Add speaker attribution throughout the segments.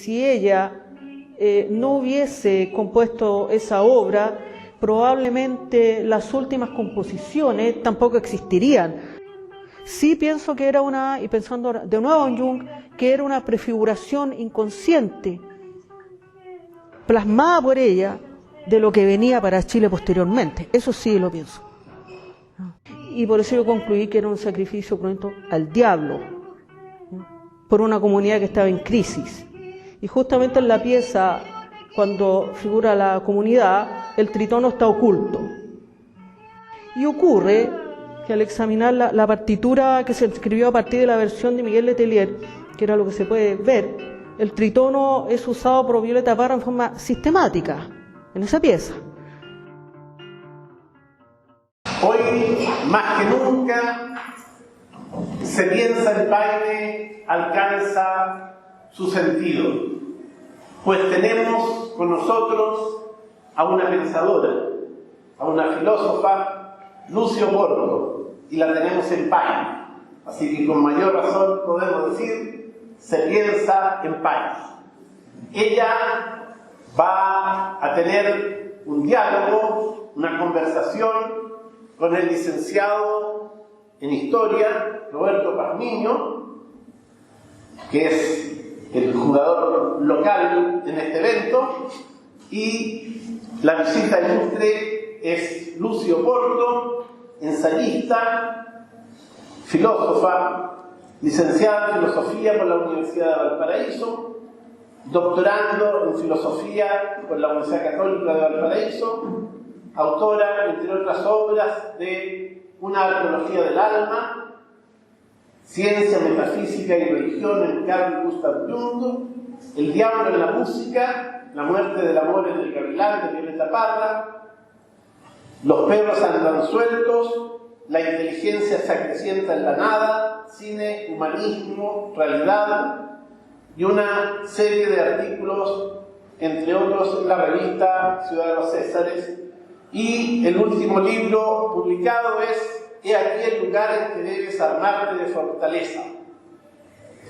Speaker 1: si ella no hubiese compuesto esa obra, probablemente las últimas composiciones tampoco existirían. Sí pienso que era y pensando de nuevo en Jung, que era una prefiguración inconsciente, plasmada por ella, de lo que venía para Chile posteriormente. Eso sí lo pienso. Y por eso yo concluí que era un sacrificio pronto al diablo, por una comunidad que estaba en crisis. Y justamente en la pieza, cuando figura la comunidad, el tritono está oculto. Y ocurre que al examinar la partitura que se escribió a partir de la versión de Miguel Letelier, que era lo que se puede ver, el tritono es usado por Violeta Parra en forma sistemática en esa pieza.
Speaker 2: Hoy, más que nunca, se piensa el baile alcanza su sentido, pues tenemos con nosotros a una pensadora, a una filósofa, Lucio Porto, y la tenemos en Paine. Así que con mayor razón podemos decir, se piensa en Paine. Ella va a tener un diálogo, una conversación con el licenciado en Historia, Roberto Pazmiño, que es el jugador local en este evento, y la visita ilustre es Lucio Porto, ensayista, filósofa, licenciada en Filosofía por la Universidad de Valparaíso, doctorando en Filosofía por la Universidad Católica de Valparaíso, autora, entre otras obras, de Una arqueología del alma, Ciencia, Metafísica y Religión en Carl Gustav Jung, El diablo en la música, La muerte del amor en el gavilán de Violeta Parra, Los perros andan sueltos, La inteligencia se acrecienta en la nada, Cine, humanismo, realidad, y una serie de artículos, entre otros, en la revista Ciudad de los Césares. Y el último libro publicado es He aquí el lugar en que debes armarte de fortaleza.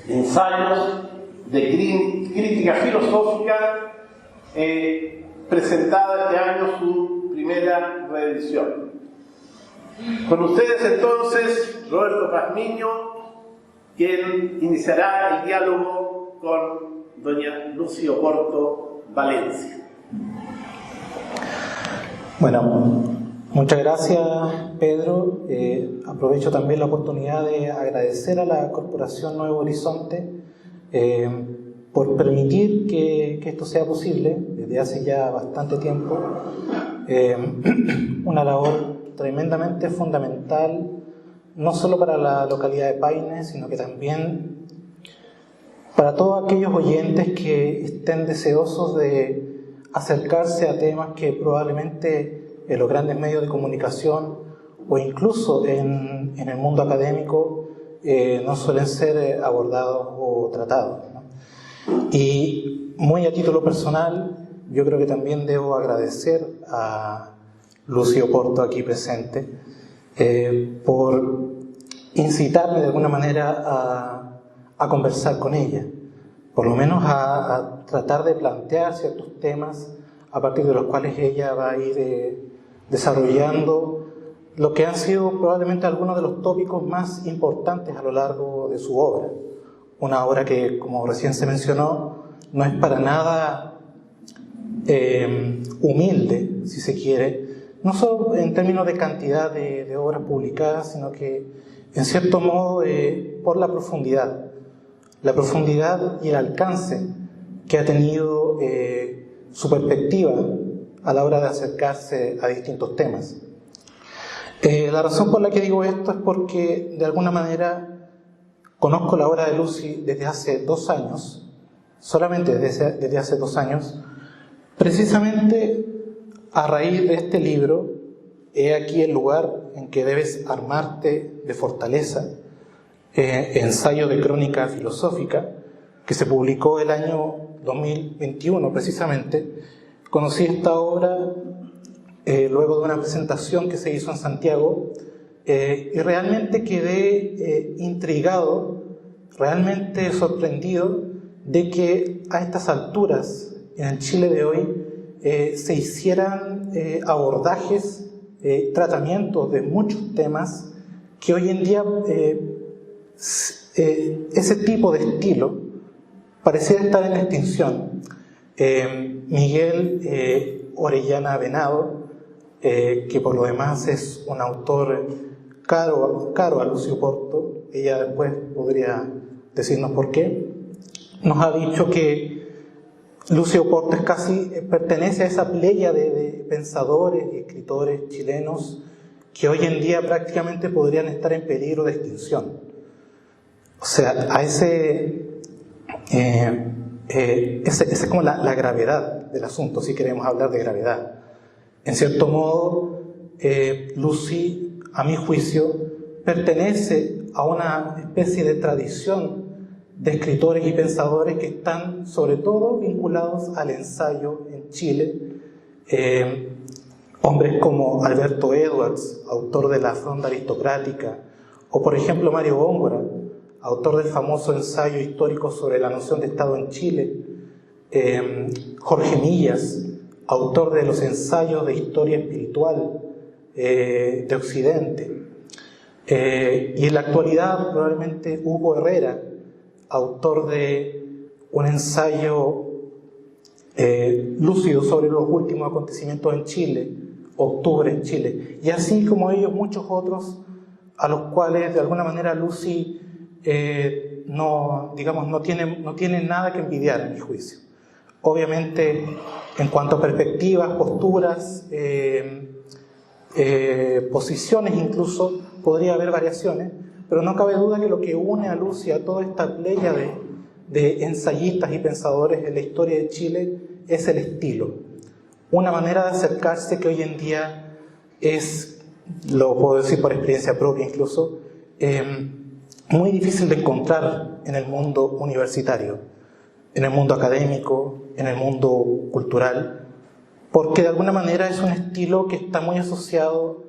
Speaker 2: Ensayos de crítica filosófica, presentada este año su primera reedición. Con ustedes entonces, Roberto Pazmiño, quien iniciará el diálogo con doña Lucio Porto Valencia.
Speaker 3: Bueno, muchas gracias, Pedro. Aprovecho también la oportunidad de agradecer a la Corporación Nuevo Horizonte por permitir que esto sea posible desde hace ya bastante tiempo. Una labor tremendamente fundamental, no solo para la localidad de Paine, sino que también para todos aquellos oyentes que estén deseosos de acercarse a temas que probablemente en los grandes medios de comunicación o incluso en el mundo académico no suelen ser abordados o tratados, ¿no? Y muy a título personal, yo creo que también debo agradecer a Lucio Porto aquí presente por incitarme de alguna manera a conversar con ella, por lo menos a tratar de plantear ciertos temas a partir de los cuales ella va a ir desarrollando lo que han sido probablemente algunos de los tópicos más importantes a lo largo de su obra. Una obra que, como recién se mencionó, no es para nada humilde, si se quiere, no solo en términos de cantidad de obras publicadas, sino que, en cierto modo, por la profundidad y el alcance que ha tenido su perspectiva a la hora de acercarse a distintos temas. La razón por la que digo esto es porque, de alguna manera, conozco la obra de Lucy desde hace 2 años, solamente desde hace 2 años, precisamente a raíz de este libro, He aquí el lugar en que debes armarte de fortaleza, ensayo de crónica filosófica, que se publicó el año 2021 precisamente. Conocí esta obra luego de una presentación que se hizo en Santiago y realmente quedé intrigado, realmente sorprendido de que a estas alturas, en el Chile de hoy, se hicieran abordajes, tratamientos de muchos temas que hoy en día ese tipo de estilo pareciera estar en extinción. Miguel Orellana Venado, que por lo demás es un autor caro a Lucio Porto, ella después podría decirnos por qué, nos ha dicho que Lucio Porto pertenece a esa playa de pensadores y escritores chilenos que hoy en día prácticamente podrían estar en peligro de extinción. O sea, a esa es como la gravedad del asunto, si queremos hablar de gravedad. En cierto modo, Lucy, a mi juicio, pertenece a una especie de tradición de escritores y pensadores que están sobre todo vinculados al ensayo en Chile. Hombres como Alberto Edwards, autor de La Fronda Aristocrática, o por ejemplo Mario Góngora, autor del famoso ensayo histórico sobre la noción de Estado en Chile, Jorge Millas, autor de los ensayos de historia espiritual de Occidente, y en la actualidad probablemente Hugo Herrera, autor de un ensayo lúcido sobre los últimos acontecimientos en Chile, Octubre en Chile, y así como ellos muchos otros a los cuales de alguna manera Lucy no tiene nada que envidiar, en mi juicio. Obviamente, en cuanto a perspectivas, posturas, posiciones incluso, podría haber variaciones, pero no cabe duda que lo que une a Lucy a toda esta playa de ensayistas y pensadores en la historia de Chile es el estilo. Una manera de acercarse que hoy en día es, lo puedo decir por experiencia propia incluso, muy difícil de encontrar en el mundo universitario, en el mundo académico, en el mundo cultural, porque de alguna manera es un estilo que está muy asociado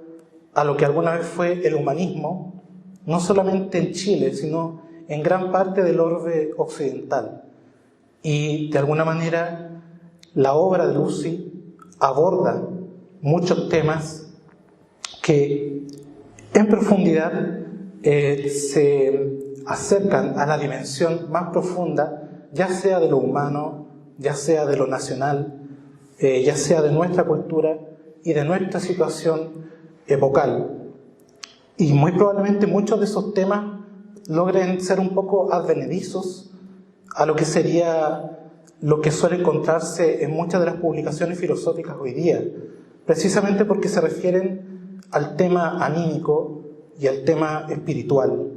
Speaker 3: a lo que alguna vez fue el humanismo, no solamente en Chile, sino en gran parte del orbe occidental. Y de alguna manera la obra de Lucy aborda muchos temas que en profundidad se acercan a la dimensión más profunda, ya sea de lo humano, ya sea de lo nacional, ya sea de nuestra cultura y de nuestra situación epocal. Y muy probablemente muchos de esos temas logren ser un poco advenedizos a lo que sería lo que suele encontrarse en muchas de las publicaciones filosóficas hoy día, precisamente porque se refieren al tema anímico y al tema espiritual,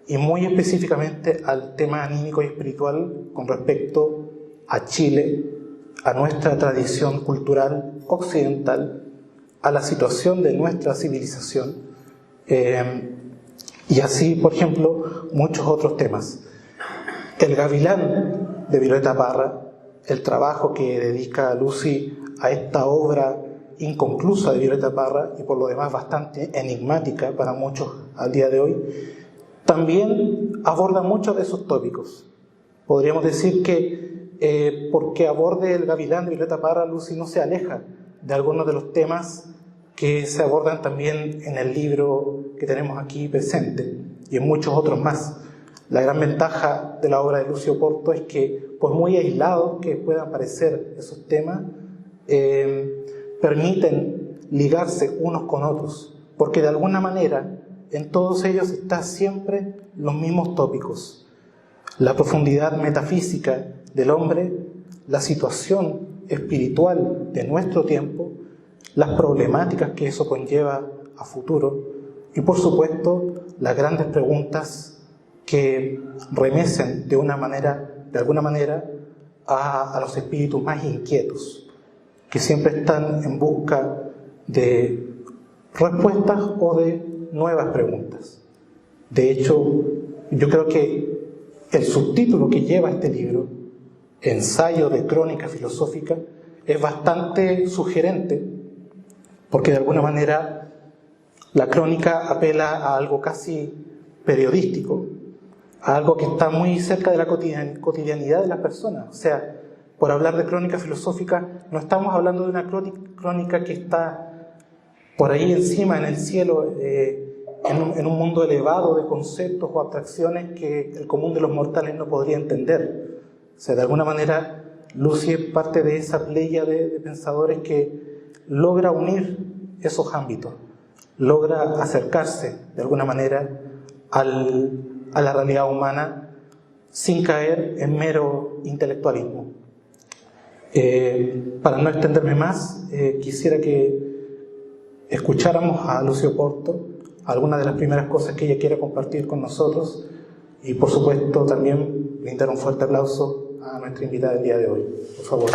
Speaker 3: y muy específicamente al tema anímico y espiritual con respecto a Chile, a nuestra tradición cultural occidental, a la situación de nuestra civilización, y así, por ejemplo, muchos otros temas. El Gavilán de Violeta Parra, el trabajo que dedica Lucy a esta obra inconclusa de Violeta Parra y por lo demás bastante enigmática para muchos al día de hoy, también aborda muchos de esos tópicos. Podríamos decir que porque aborde el Gavilán de Violeta Parra, Lucy no se aleja de algunos de los temas que se abordan también en el libro que tenemos aquí presente y en muchos otros más. La gran ventaja de la obra de Lucio Porto es que, por muy aislados que puedan parecer esos temas, permiten ligarse unos con otros, porque de alguna manera en todos ellos están siempre los mismos tópicos: la profundidad metafísica del hombre, la situación espiritual de nuestro tiempo, las problemáticas que eso conlleva a futuro y, por supuesto, las grandes preguntas que remecen de alguna manera a los espíritus más inquietos, que siempre están en busca de respuestas o de nuevas preguntas. De hecho, yo creo que el subtítulo que lleva este libro, Ensayo de Crónica Filosófica, es bastante sugerente, porque de alguna manera la crónica apela a algo casi periodístico, a algo que está muy cerca de la cotidianidad de las personas. O sea, por hablar de crónica filosófica, no estamos hablando de una crónica que está por ahí encima, en el cielo, en un mundo elevado de conceptos o abstracciones que el común de los mortales no podría entender. O sea, de alguna manera, Lucy es parte de esa playa de pensadores que logra unir esos ámbitos, logra acercarse de alguna manera a la realidad humana sin caer en mero intelectualismo. Para no extenderme más, quisiera que escucháramos a Lucy Oporto, algunas de las primeras cosas que ella quiera compartir con nosotros, y por supuesto también brindar un fuerte aplauso a nuestra invitada del día de hoy. Por favor.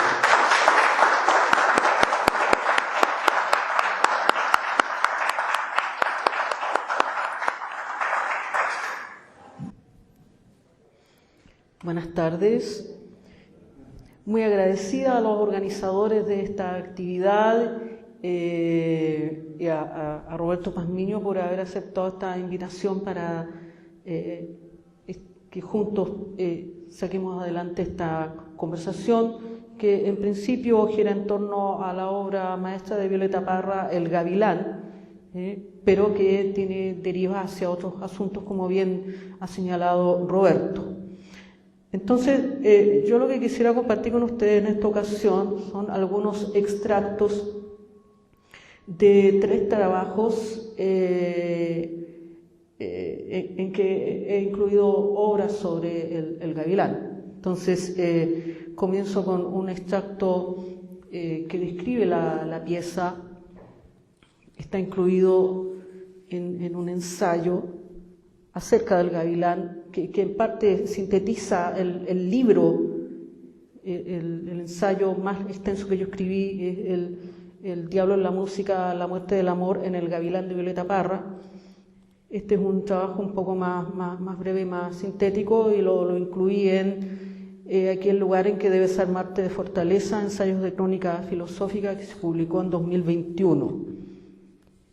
Speaker 1: Buenas tardes. Muy agradecida a los organizadores de esta actividad y a Roberto Pazmiño por haber aceptado esta invitación para que juntos saquemos adelante esta conversación que en principio gira en torno a la obra maestra de Violeta Parra, El Gavilán, pero que tiene derivas hacia otros asuntos, como bien ha señalado Roberto. Entonces, yo lo que quisiera compartir con ustedes en esta ocasión son algunos extractos de 3 trabajos en que he incluido obras sobre el gavilán. Entonces, comienzo con un extracto que describe la pieza. Está incluido en un ensayo acerca del gavilán, que en parte sintetiza el libro, el ensayo más extenso que yo escribí, es el Diablo en la música, la muerte del amor en el gavilán de Violeta Parra. Este es un trabajo un poco más breve, más sintético, y lo incluí en aquí el lugar en que debes armarte de fortaleza, ensayos de crónica filosófica, que se publicó en 2021.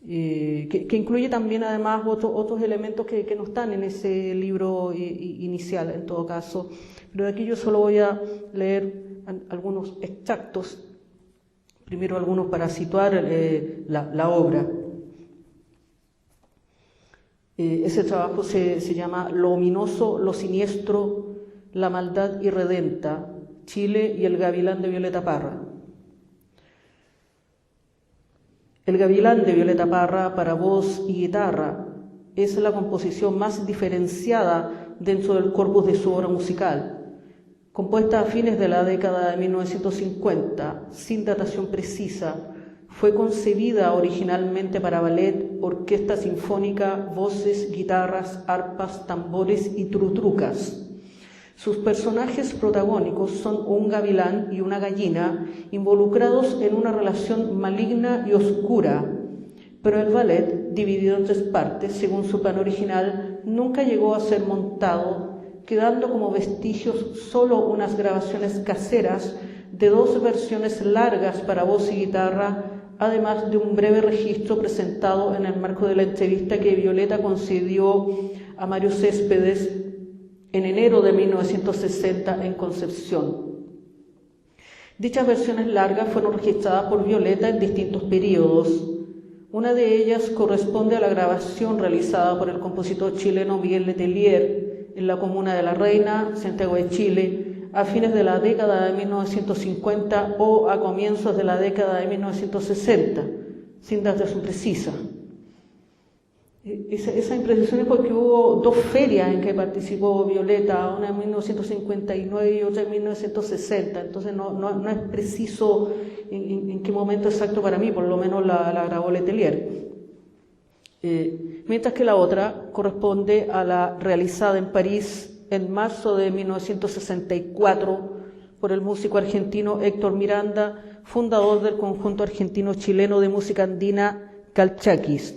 Speaker 1: Que incluye también además otros elementos que no están en ese libro inicial en todo caso, pero de aquí yo solo voy a leer algunos extractos, primero algunos para situar la obra. Ese trabajo se llama Lo ominoso, lo siniestro, la maldad irredenta, Chile y el gavilán de Violeta Parra. El gavilán de Violeta Parra para voz y guitarra es la composición más diferenciada dentro del corpus de su obra musical. Compuesta a fines de la década de 1950, sin datación precisa, fue concebida originalmente para ballet, orquesta sinfónica, voces, guitarras, arpas, tambores y trutrucas. Sus personajes protagónicos son un gavilán y una gallina involucrados en una relación maligna y oscura, pero el ballet, dividido en 3 partes, según su plan original, nunca llegó a ser montado, quedando como vestigios solo unas grabaciones caseras de 2 versiones largas para voz y guitarra, además de un breve registro presentado en el marco de la entrevista que Violeta concedió a Mario Céspedes en enero de 1960 en Concepción. Dichas versiones largas fueron registradas por Violeta en distintos periodos. Una de ellas corresponde a la grabación realizada por el compositor chileno Miguel Letelier en la comuna de La Reina, Santiago de Chile, a fines de la década de 1950 o a comienzos de la década de 1960, sin datación precisa. Esa impresión es porque hubo 2 ferias en que participó Violeta, una en 1959 y otra en 1960, entonces no es preciso en qué momento exacto para mí, por lo menos la grabó Letelier. Mientras que la otra corresponde a la realizada en París en marzo de 1964 por el músico argentino Héctor Miranda, fundador del conjunto argentino-chileno de música andina Calchaquis.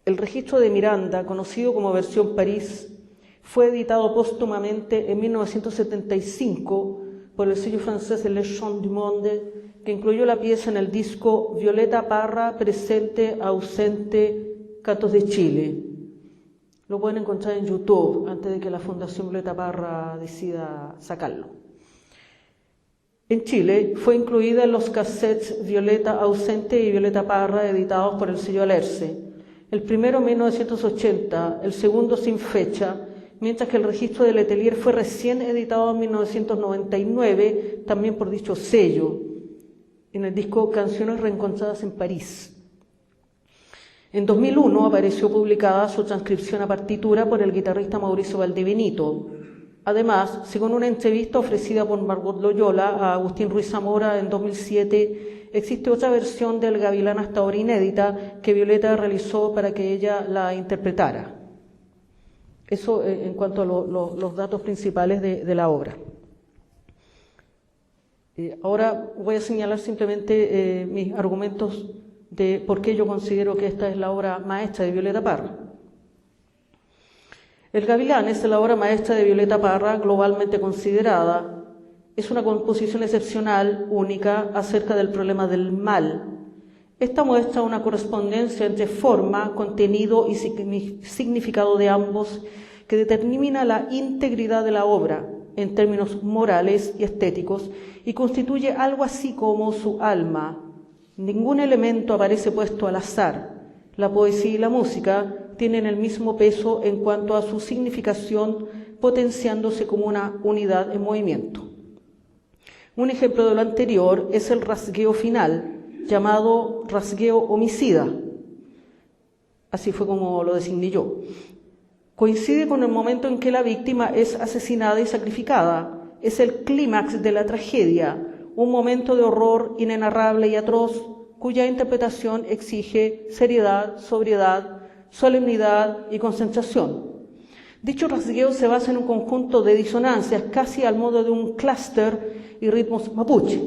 Speaker 1: El registro de Miranda, conocido como versión París, fue editado póstumamente en 1975 por el sello francés Les Chants du Monde, que incluyó la pieza en el disco Violeta Parra, presente, ausente, Cantos de Chile. Lo pueden encontrar en YouTube antes de que la Fundación Violeta Parra decida sacarlo. En Chile fue incluida en los cassettes Violeta Ausente y Violeta Parra editados por el sello Alerce. El primero en 1980, el segundo sin fecha, mientras que el registro de Letelier fue recién editado en 1999, también por dicho sello, en el disco Canciones Reencontradas en París. En 2001 apareció publicada su transcripción a partitura por el guitarrista Mauricio Valdebenito. Además, según una entrevista ofrecida por Margot Loyola a Agustín Ruiz Zamora en 2007, existe otra versión del Gavilán hasta ahora inédita que Violeta realizó para que ella la interpretara. Eso en cuanto a los datos principales de la obra. Ahora voy a señalar simplemente mis argumentos de por qué yo considero que esta es la obra maestra de Violeta Parra. El Gavilán es la obra maestra de Violeta Parra globalmente considerada. Es una composición excepcional, única, acerca del problema del mal. Esta muestra una correspondencia entre forma, contenido y significado de ambos que determina la integridad de la obra en términos morales y estéticos y constituye algo así como su alma. Ningún elemento aparece puesto al azar. La poesía y la música tienen el mismo peso en cuanto a su significación, potenciándose como una unidad en movimiento. Un ejemplo de lo anterior es el rasgueo final, llamado rasgueo homicida. Así fue como lo designé yo. Coincide con el momento en que la víctima es asesinada y sacrificada. Es el clímax de la tragedia, un momento de horror inenarrable y atroz, cuya interpretación exige seriedad, sobriedad, solemnidad y concentración. Dicho rasgueo se basa en un conjunto de disonancias, casi al modo de un clúster y ritmos mapuche.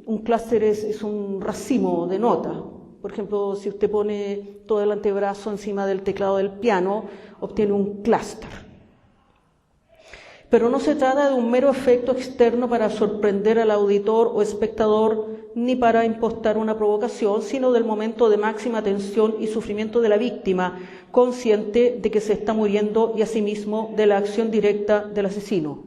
Speaker 1: Un clúster es un racimo de notas. Por ejemplo, si usted pone todo el antebrazo encima del teclado del piano, obtiene un clúster. Pero no se trata de un mero efecto externo para sorprender al auditor o espectador, ni para impostar una provocación, sino del momento de máxima tensión y sufrimiento de la víctima, consciente de que se está muriendo y asimismo de la acción directa del asesino.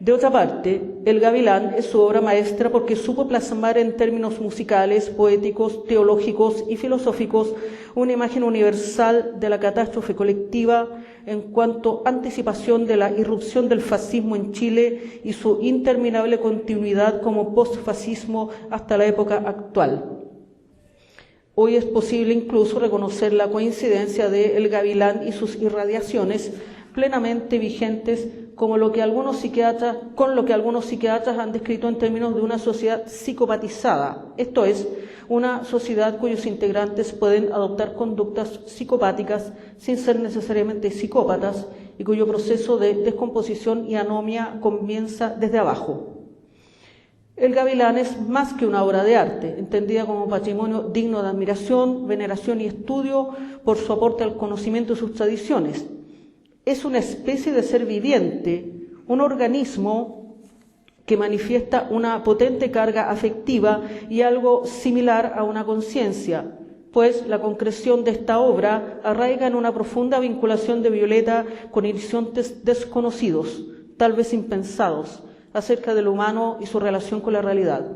Speaker 1: De otra parte, El Gavilán es su obra maestra porque supo plasmar en términos musicales, poéticos, teológicos y filosóficos una imagen universal de la catástrofe colectiva en cuanto a anticipación de la irrupción del fascismo en Chile y su interminable continuidad como postfascismo hasta la época actual. Hoy es posible incluso reconocer la coincidencia de El Gavilán y sus irradiaciones plenamente vigentes con lo que algunos psiquiatras han descrito en términos de una sociedad psicopatizada, esto es, una sociedad cuyos integrantes pueden adoptar conductas psicopáticas sin ser necesariamente psicópatas y cuyo proceso de descomposición y anomia comienza desde abajo. El Gavilán es más que una obra de arte, entendida como patrimonio digno de admiración, veneración y estudio por su aporte al conocimiento de sus tradiciones. Es una especie de ser viviente, un organismo que manifiesta una potente carga afectiva y algo similar a una conciencia, pues la concreción de esta obra arraiga en una profunda vinculación de Violeta con horizontes desconocidos, tal vez impensados, acerca de lo humano y su relación con la realidad.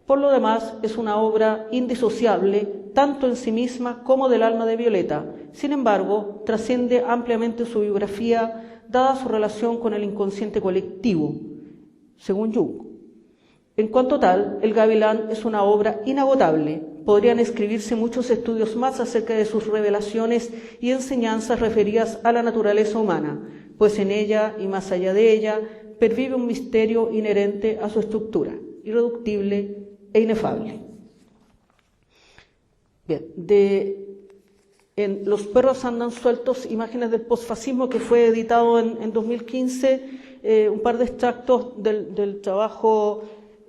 Speaker 1: Por lo demás, es una obra indisociable tanto en sí misma como del alma de Violeta. Sin embargo, trasciende ampliamente su biografía, dada su relación con el inconsciente colectivo, según Jung. En cuanto tal, El Gavilán es una obra inagotable. Podrían escribirse muchos estudios más acerca de sus revelaciones y enseñanzas referidas a la naturaleza humana, pues en ella y más allá de ella pervive un misterio inherente a su estructura, irreductible e inefable. Bien, en Los perros andan sueltos, imágenes del posfascismo, que fue editado en 2015, un par de extractos del trabajo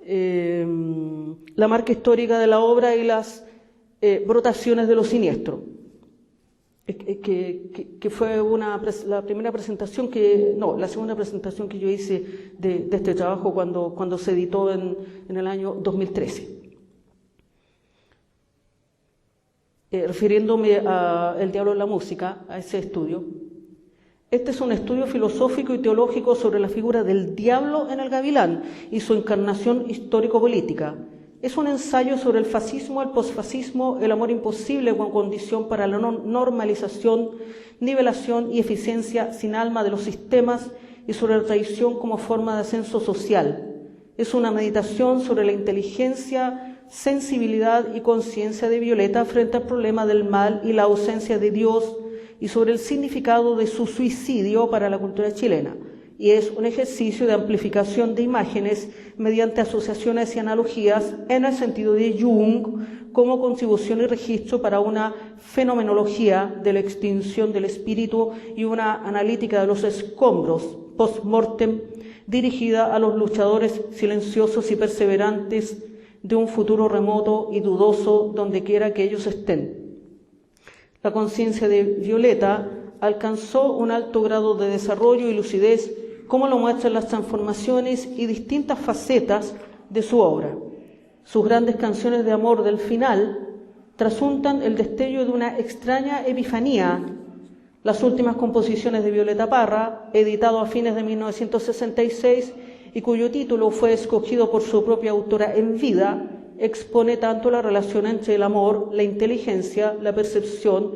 Speaker 1: La marca histórica de la obra y las brotaciones de lo siniestro, que fue la primera presentación la segunda presentación que yo hice de este trabajo cuando se editó en el año 2013. Refiriéndome a El diablo en la música, a ese estudio, Este es un estudio filosófico y teológico sobre la figura del diablo en el gavilán y su encarnación histórico-política. Es un ensayo sobre el fascismo, el posfascismo, el amor imposible como condición para la normalización, nivelación y eficiencia sin alma de los sistemas y sobre la traición como forma de ascenso social. Es una meditación sobre la inteligencia, sensibilidad y conciencia de Violeta frente al problema del mal y la ausencia de Dios y sobre el significado de su suicidio para la cultura chilena. Y es un ejercicio de amplificación de imágenes mediante asociaciones y analogías en el sentido de Jung como contribución y registro para una fenomenología de la extinción del espíritu y una analítica de los escombros post-mortem dirigida a los luchadores silenciosos y perseverantes de un futuro remoto y dudoso donde quiera que ellos estén. La conciencia de Violeta alcanzó un alto grado de desarrollo y lucidez, como lo muestran las transformaciones y distintas facetas de su obra. Sus grandes canciones de amor del final trasuntan el destello de una extraña epifanía. Las últimas composiciones de Violeta Parra, editado a fines de 1966 y cuyo título fue escogido por su propia autora en vida, expone tanto la relación entre el amor, la inteligencia, la percepción,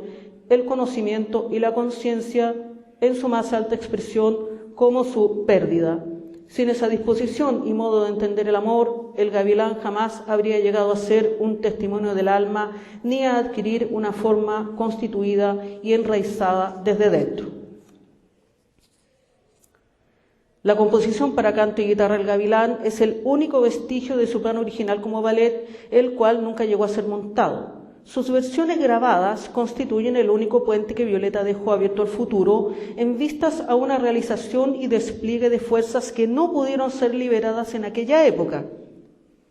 Speaker 1: el conocimiento y la conciencia en su más alta expresión como su pérdida. Sin esa disposición y modo de entender el amor, el gavilán jamás habría llegado a ser un testimonio del alma ni a adquirir una forma constituida y enraizada desde dentro. La composición para canto y guitarra del gavilán es el único vestigio de su plan original como ballet, el cual nunca llegó a ser montado. Sus versiones grabadas constituyen el único puente que Violeta dejó abierto al futuro en vistas a una realización y despliegue de fuerzas que no pudieron ser liberadas en aquella época,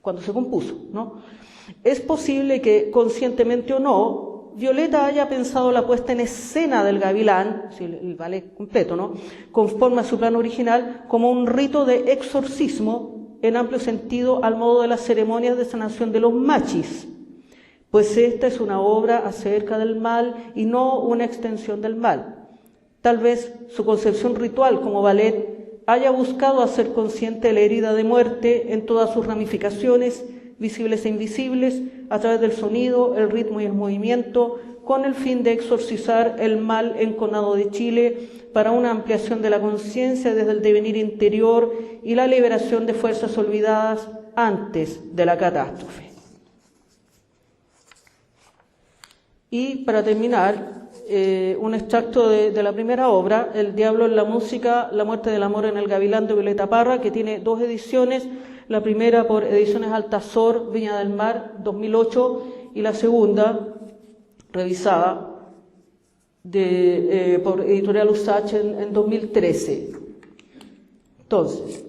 Speaker 1: cuando se compuso, ¿no? Es posible que, conscientemente o no, Violeta haya pensado la puesta en escena del gavilán, el ballet completo, ¿no?, conforme a su plan original, como un rito de exorcismo en amplio sentido al modo de las ceremonias de sanación de los machis, pues esta es una obra acerca del mal y no una extensión del mal. Tal vez su concepción ritual como ballet haya buscado hacer consciente la herida de muerte en todas sus ramificaciones, visibles e invisibles, a través del sonido, el ritmo y el movimiento, con el fin de exorcizar el mal enconado de Chile para una ampliación de la conciencia desde el devenir interior y la liberación de fuerzas olvidadas antes de la catástrofe. Y para terminar, un extracto de la primera obra, El diablo en la música, la muerte del amor en el gavilán, de Violeta Parra, que tiene 2 ediciones, la primera por Ediciones Altazor, Viña del Mar, 2008, y la segunda, revisada, por Editorial Usach en 2013. Entonces,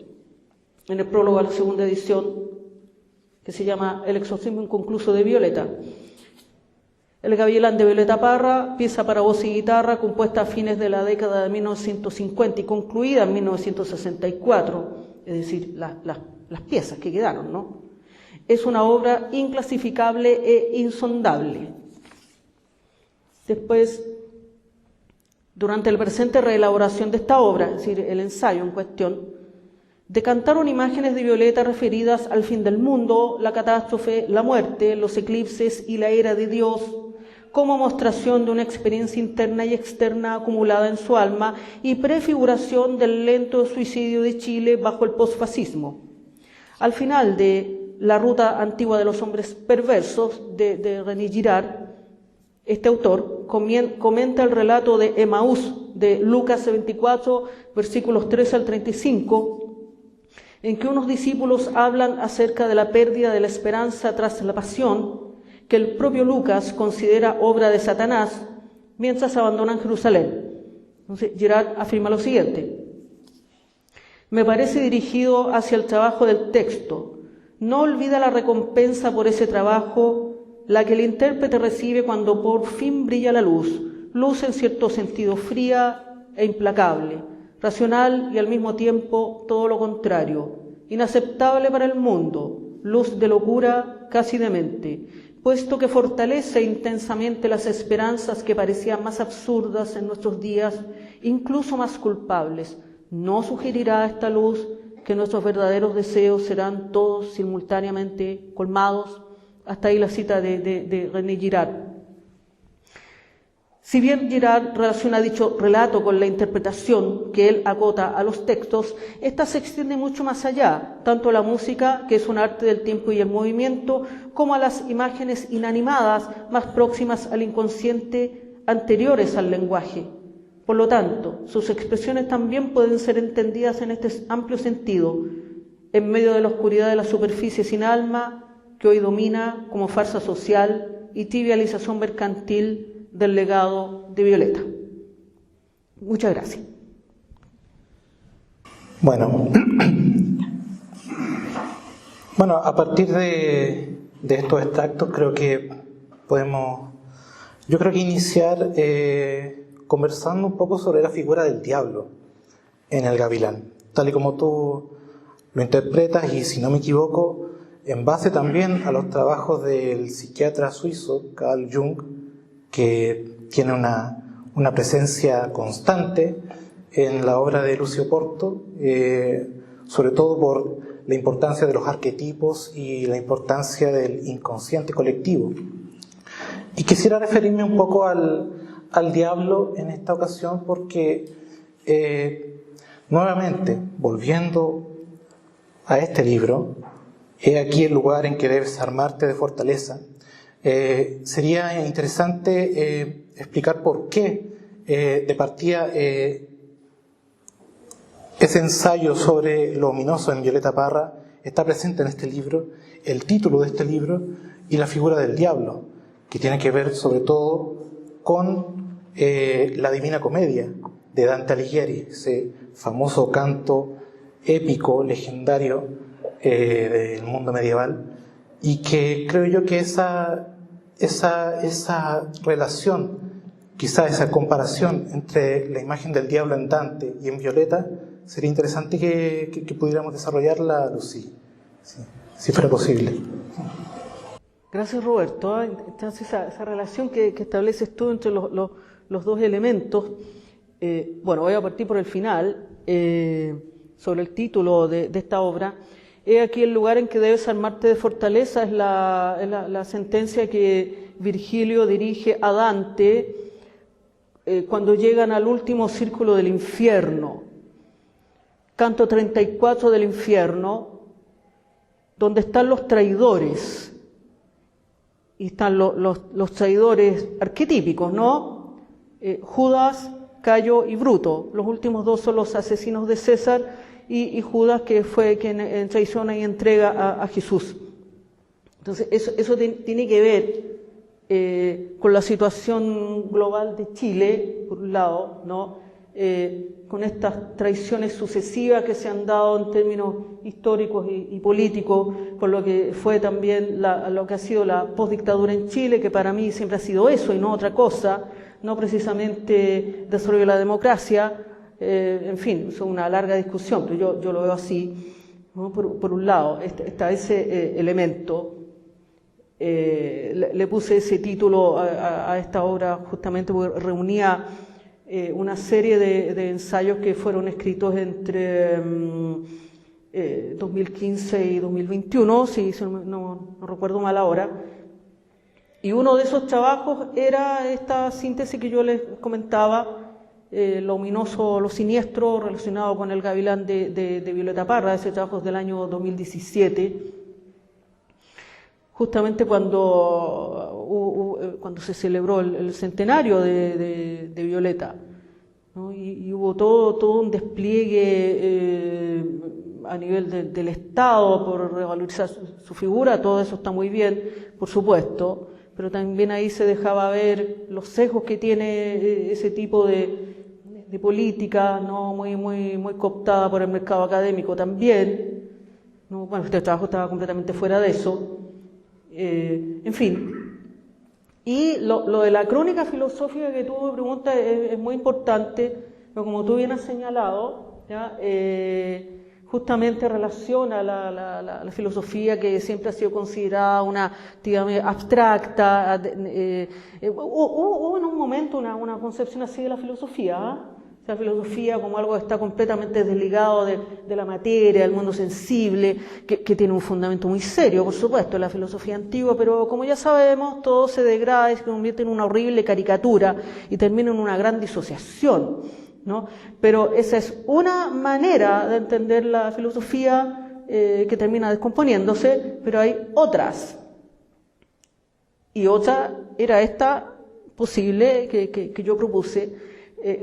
Speaker 1: en el prólogo a la segunda edición, que se llama El exorcismo inconcluso de Violeta, El gavilán de Violeta Parra, pieza para voz y guitarra, compuesta a fines de la década de 1950 y concluida en 1964, es decir, las piezas que quedaron, ¿no? Es una obra inclasificable e insondable. Después, durante el presente reelaboración de esta obra, es decir, el ensayo en cuestión, decantaron imágenes de Violeta referidas al fin del mundo, la catástrofe, la muerte, los eclipses y la ira de Dios, como mostración de una experiencia interna y externa acumulada en su alma y prefiguración del lento suicidio de Chile bajo el posfascismo. Al final de La ruta antigua de los hombres perversos, de René Girard, este autor comenta el relato de Emaús, de Lucas 24, versículos 13 al 35, en que unos discípulos hablan acerca de la pérdida de la esperanza tras la pasión, que el propio Lucas considera obra de Satanás, mientras abandonan Jerusalén. Entonces, Girard afirma lo siguiente: me parece dirigido hacia el trabajo del texto. No olvida la recompensa por ese trabajo, la que el intérprete recibe cuando por fin brilla la luz, luz en cierto sentido fría e implacable, racional y al mismo tiempo todo lo contrario, inaceptable para el mundo, luz de locura, casi demente, puesto que fortalece intensamente las esperanzas que parecían más absurdas en nuestros días, incluso más culpables. No sugerirá esta luz que nuestros verdaderos deseos serán todos simultáneamente colmados. Hasta ahí la cita de René Girard. Si bien Girard relaciona dicho relato con la interpretación que él acota a los textos, esta se extiende mucho más allá, tanto a la música, que es un arte del tiempo y el movimiento, como a las imágenes inanimadas más próximas al inconsciente, anteriores al lenguaje. Por lo tanto, sus expresiones también pueden ser entendidas en este amplio sentido, en medio de la oscuridad de la superficie sin alma, que hoy domina como farsa social y trivialización mercantil del legado de Violeta. Muchas gracias.
Speaker 3: Bueno, a partir de estos extractos creo que podemos, iniciar conversando un poco sobre la figura del diablo en el Gavilán, tal y como tú lo interpretas, y si no me equivoco, en base también a los trabajos del psiquiatra suizo Carl Jung, que tiene una presencia constante en la obra de Lucio Porto, sobre todo por la importancia de los arquetipos y la importancia del inconsciente colectivo. Y quisiera referirme un poco al diablo en esta ocasión porque, nuevamente, volviendo a este libro, he aquí el lugar en que debes armarte de fortaleza. Sería interesante explicar por qué de partida ese ensayo sobre lo ominoso en Violeta Parra está presente en este libro, el título de este libro y la figura del diablo, que tiene que ver sobre todo con la Divina Comedia de Dante Alighieri, ese famoso canto épico, legendario del mundo medieval, y que creo yo que esa relación, quizá esa comparación entre la imagen del diablo en Dante y en Violeta, sería interesante que pudiéramos desarrollarla, Lucy, si fuera posible.
Speaker 1: Gracias, Roberto. Entonces, esa relación que estableces tú entre los dos elementos, voy a partir por el final, sobre el título de esta obra. He aquí el lugar en que debes armarte de fortaleza, es la sentencia que Virgilio dirige a Dante cuando llegan al último círculo del infierno. Canto 34 del infierno, donde están los traidores. Y están los traidores arquetípicos, ¿no? Judas, Cayo y Bruto. Los últimos dos son los asesinos de César, y Judas, que fue quien traiciona y entrega a Jesús. Entonces, eso tiene que ver con la situación global de Chile, por un lado, ¿no? Con estas traiciones sucesivas que se han dado en términos históricos y políticos, con lo que fue también lo que ha sido la postdictadura en Chile, que para mí siempre ha sido eso y no otra cosa, no precisamente desarrollo de la democracia. En fin, es una larga discusión, pero yo lo veo así, ¿no? Por un lado, está ese elemento. Le puse ese título a esta obra justamente porque reunía una serie de ensayos que fueron escritos entre 2015 y 2021, si no recuerdo mal ahora. Y uno de esos trabajos era esta síntesis que yo les comentaba, lo ominoso, lo siniestro, relacionado con el Gavilán de Violeta Parra. Ese trabajo es del año 2017, justamente cuando se celebró el centenario de Violeta, ¿no? Y hubo todo un despliegue a nivel del Estado por revalorizar su figura. Todo eso está muy bien, por supuesto, pero también ahí se dejaba ver los sesgos que tiene ese tipo de política, ¿no? muy cooptada por el mercado académico también, ¿no? Bueno, este trabajo estaba completamente fuera de eso. En fin. Y lo de la crónica filosófica que tú me preguntas es muy importante, pero como tú bien has señalado, ¿ya? justamente relaciona la filosofía, que siempre ha sido considerada una actividad abstracta. Hubo en un momento una concepción así de la filosofía, la filosofía como algo que está completamente desligado de la materia, del mundo sensible, que tiene un fundamento muy serio, por supuesto, la filosofía antigua, pero como ya sabemos, todo se degrada y se convierte en una horrible caricatura y termina en una gran disociación, ¿no? Pero esa es una manera de entender la filosofía que termina descomponiéndose, pero hay otras. Y otra era esta posible que yo propuse.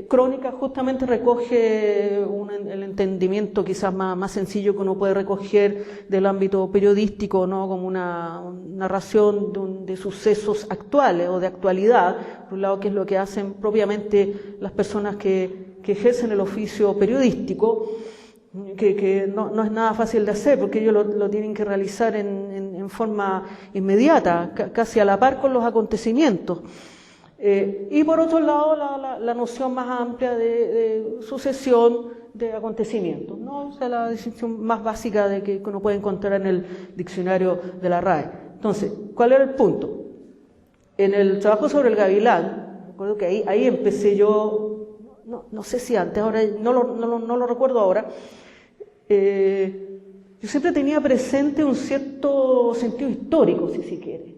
Speaker 1: Crónica justamente recoge el entendimiento quizás más sencillo que uno puede recoger del ámbito periodístico, ¿no? Como una narración de sucesos actuales o de actualidad, por un lado, que es lo que hacen propiamente las personas que ejercen el oficio periodístico, que no es nada fácil de hacer, porque ellos lo tienen que realizar en forma inmediata, casi a la par con los acontecimientos. Y por otro lado, la noción más amplia de sucesión de acontecimientos, ¿no? O sea, la distinción más básica que uno puede encontrar en el diccionario de la RAE. Entonces, ¿cuál era el punto? En el trabajo sobre el gavilán, recuerdo que ahí empecé yo, no sé si antes, ahora no lo recuerdo ahora, yo siempre tenía presente un cierto sentido histórico, si se quiere,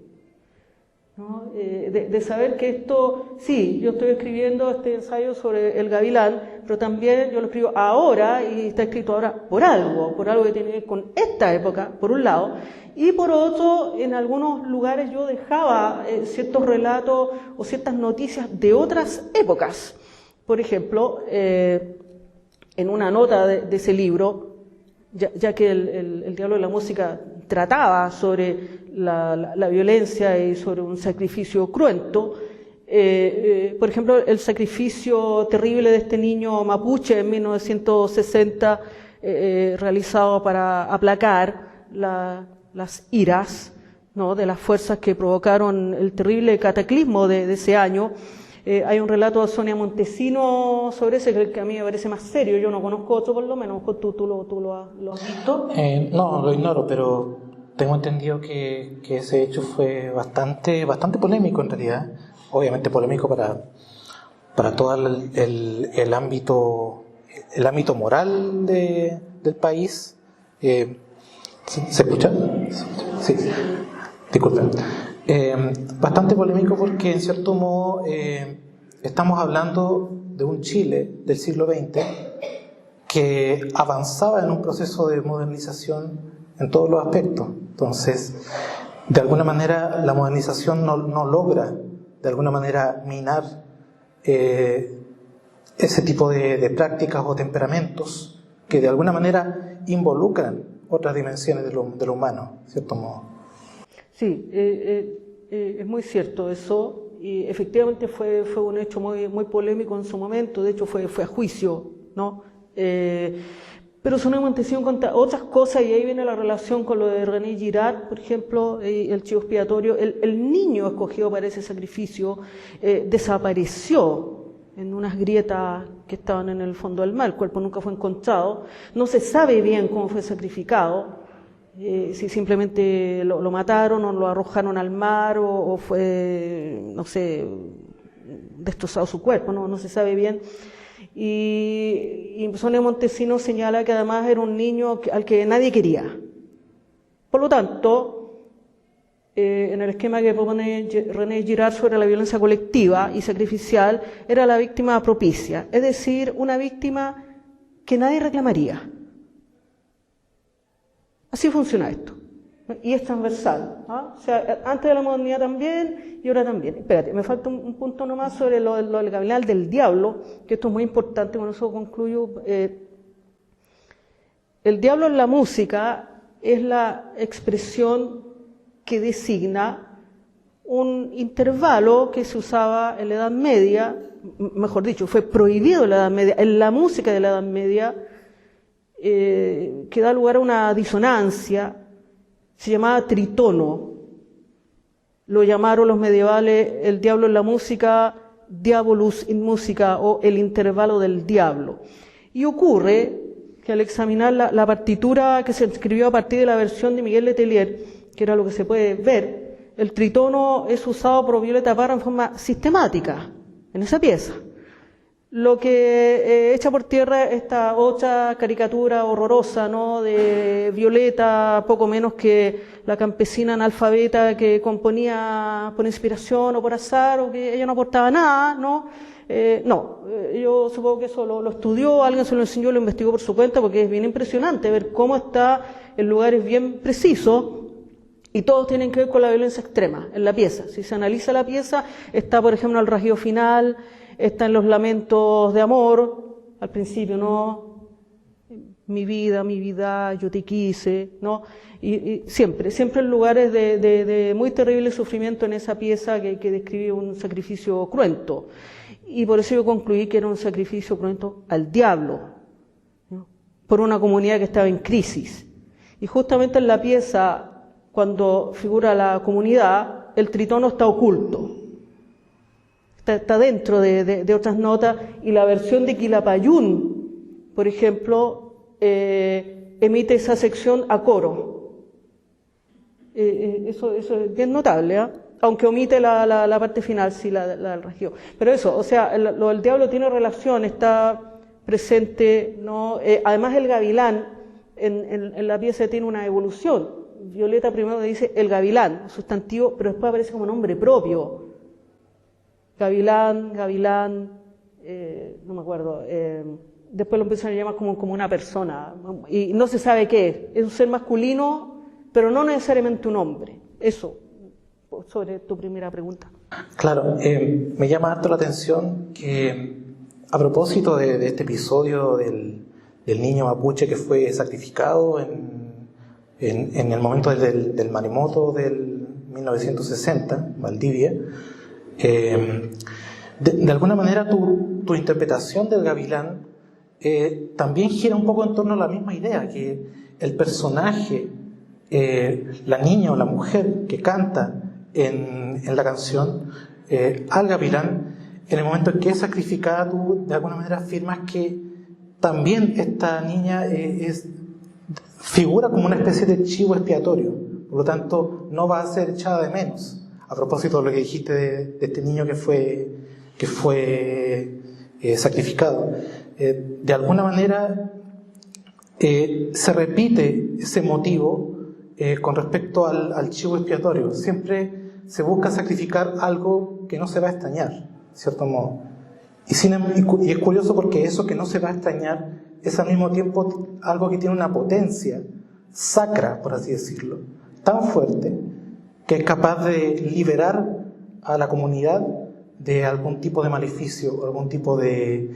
Speaker 1: ¿no? De saber que esto, sí, yo estoy escribiendo este ensayo sobre el gavilán, pero también yo lo escribo ahora y está escrito ahora por algo que tiene que ver con esta época, por un lado, y por otro, en algunos lugares yo dejaba ciertos relatos o ciertas noticias de otras épocas. Por ejemplo, en una nota de ese libro, ya que el Diablo de la Música trataba sobre la violencia y sobre un sacrificio cruento, por ejemplo, el sacrificio terrible de este niño mapuche en 1960, realizado para aplacar las iras, ¿no?, de las fuerzas que provocaron el terrible cataclismo de ese año. Hay un relato de Sonia Montesino sobre ese que a mí me parece más serio. Yo no conozco otro, por lo menos. ¿Tú lo has visto?
Speaker 3: No, lo ignoro, pero tengo entendido que ese hecho fue bastante polémico en realidad. Obviamente polémico para todo el ámbito moral del país. ¿Se escucha? Sí. Disculpen. Bastante polémico porque en cierto modo estamos hablando de un Chile del siglo XX que avanzaba en un proceso de modernización en todos los aspectos. Entonces, de alguna manera la modernización no logra de alguna manera minar ese tipo de prácticas o temperamentos que de alguna manera involucran otras dimensiones de lo humano, de cierto modo.
Speaker 1: Sí, es muy cierto eso, y efectivamente fue un hecho muy polémico en su momento. De hecho fue a juicio, ¿no? Pero Sonia Montesino contra otras cosas, y ahí viene la relación con lo de René Girard, por ejemplo, el chivo expiatorio. El niño escogido para ese sacrificio desapareció en unas grietas que estaban en el fondo del mar. El cuerpo nunca fue encontrado, no se sabe bien cómo fue sacrificado. Si simplemente lo mataron o lo arrojaron al mar o fue, no sé, destrozado su cuerpo, no se sabe bien. Y Sonia Montesino señala que además era un niño al que nadie quería. Por lo tanto, en el esquema que propone René Girard sobre la violencia colectiva y sacrificial, era la víctima propicia, es decir, una víctima que nadie reclamaría. Así funciona esto, y es transversal, ¿ah? O sea, antes de la modernidad también y ahora también. Espérate, me falta un punto nomás sobre lo del gavilán del diablo, que esto es muy importante, con eso concluyo. El diablo en la música es la expresión que designa un intervalo que se usaba en la Edad Media, mejor dicho, fue prohibido en la Edad Media, en la música de la Edad Media, que da lugar a una disonancia, se llamaba tritono. Lo llamaron los medievales el diablo en la música, diabolus in musica, o el intervalo del diablo. Y ocurre que al examinar la partitura que se escribió a partir de la versión de Miguel Letelier, que era lo que se puede ver, el tritono es usado por Violeta Parra en forma sistemática en esa pieza. Lo que echa por tierra esta otra caricatura horrorosa, ¿no?, de Violeta, poco menos que la campesina analfabeta que componía por inspiración o por azar, o que ella no aportaba nada, ¿no? Yo supongo que eso lo estudió, alguien se lo enseñó, lo investigó por su cuenta, porque es bien impresionante ver cómo está en lugares bien precisos, y todos tienen que ver con la violencia extrema en la pieza. Si se analiza la pieza, está, por ejemplo, el rasgueo final, está en los lamentos de amor, al principio, ¿no? Mi vida, yo te quise, ¿no? Y siempre en lugares de muy terrible sufrimiento en esa pieza que describe un sacrificio cruento. Y por eso yo concluí que era un sacrificio cruento al diablo, ¿no?, por una comunidad que estaba en crisis. Y justamente en la pieza, cuando figura la comunidad, el tritono está oculto. Está dentro de otras notas, y la versión de Quilapayún, por ejemplo, emite esa sección a coro. Eso es bien notable, ¿eh? Aunque omite la parte final, sí, la del rasgueo. Pero eso, o sea, lo del diablo tiene relación, está presente, ¿no? Además, el gavilán en la pieza tiene una evolución. Violeta primero dice el gavilán, sustantivo, pero después aparece como nombre propio. Gavilán, no me acuerdo, después lo empiezan a llamar como una persona, y no se sabe qué es un ser masculino, pero no necesariamente un hombre. Eso, sobre tu primera pregunta.
Speaker 3: Claro, me llama harto la atención que, a propósito de este episodio del niño mapuche que fue sacrificado en el momento del maremoto del 1960, Valdivia, de alguna manera tu interpretación del gavilán también gira un poco en torno a la misma idea, que el personaje, la niña o la mujer que canta en la canción al gavilán, en el momento en que es sacrificada, tú de alguna manera afirmas que también esta niña figura como una especie de chivo expiatorio, por lo tanto no va a ser echada de menos. A propósito de lo que dijiste de este niño que fue sacrificado, de alguna manera se repite ese motivo con respecto al chivo expiatorio. Siempre se busca sacrificar algo que no se va a extrañar, de cierto modo. Y es curioso porque eso que no se va a extrañar es al mismo tiempo algo que tiene una potencia sacra, por así decirlo, tan fuerte, que es capaz de liberar a la comunidad de algún tipo de maleficio o algún tipo de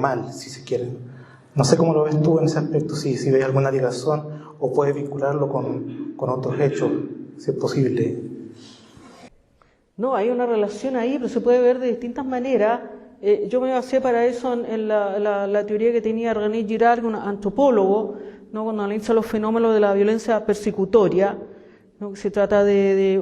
Speaker 3: mal, si se quiere. No sé cómo lo ves tú en ese aspecto, si ves alguna ligazón o puedes vincularlo con otros hechos, si es posible.
Speaker 1: No, hay una relación ahí, pero se puede ver de distintas maneras. Yo me basé para eso en la teoría que tenía René Girard, un antropólogo, ¿no?, cuando analiza los fenómenos de la violencia persecutoria, ¿no?, que se trata de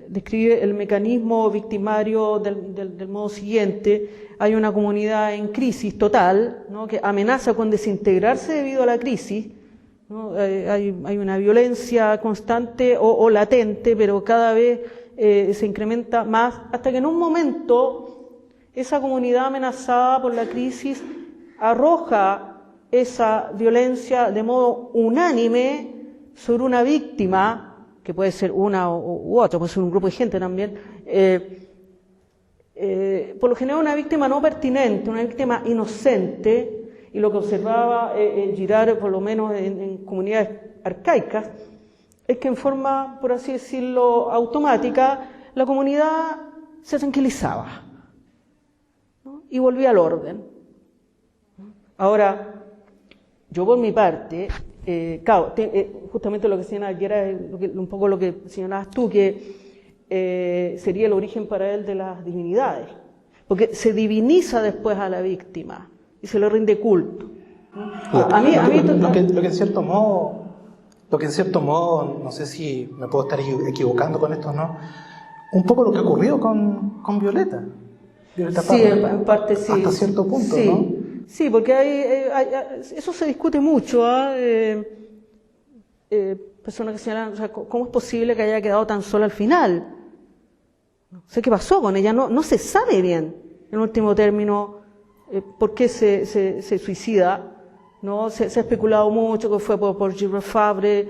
Speaker 1: describe el mecanismo victimario del modo siguiente. Hay una comunidad en crisis total, ¿no?, que amenaza con desintegrarse debido a la crisis, ¿no? Hay una violencia constante o latente, pero cada vez se incrementa más, hasta que en un momento esa comunidad amenazada por la crisis arroja esa violencia de modo unánime sobre una víctima, que puede ser una u otra, puede ser un grupo de gente también, por lo general una víctima no pertinente, una víctima inocente. Y lo que observaba Girard, por lo menos en comunidades arcaicas, es que en forma, por así decirlo, automática, la comunidad se tranquilizaba, ¿no?, y volvía al orden. Ahora, yo por mi parte, claro, justamente lo que señalaba Girard, un poco lo que señalabas tú, que sería el origen para él de las divinidades, porque se diviniza después a la víctima y se le rinde culto.
Speaker 3: Lo que en cierto modo, no sé si me puedo estar equivocando con esto o no, un poco lo que ocurrió con Violeta
Speaker 1: Sí,
Speaker 3: Parra,
Speaker 1: en parte sí.
Speaker 3: hasta cierto punto,
Speaker 1: sí,
Speaker 3: ¿no?
Speaker 1: Sí, porque eso se discute mucho. Personas que señalan, o sea, ¿cómo es posible que haya quedado tan sola al final? No sé qué pasó con ella, no se sabe bien, en último término, por qué se suicida. ¿No? Se ha especulado mucho que fue por Gilles Favre.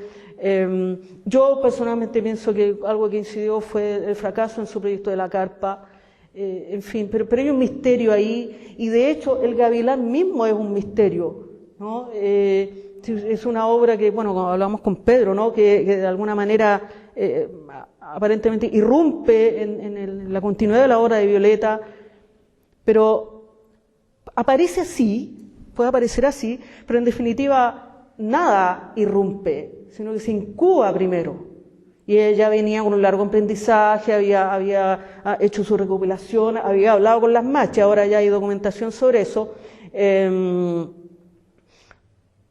Speaker 1: Yo personalmente pienso que algo que incidió fue el fracaso en su proyecto de la carpa. En fin, pero hay un misterio ahí, y de hecho el Gavilán mismo es un misterio, ¿no? Es una obra que, bueno, como hablamos con Pedro, ¿no? que de alguna manera aparentemente irrumpe en la continuidad de la obra de Violeta, pero aparece así, puede aparecer así, pero en definitiva nada irrumpe, sino que se incuba primero. Y ella venía con un largo aprendizaje, había hecho su recopilación, había hablado con las machas, ahora ya hay documentación sobre eso.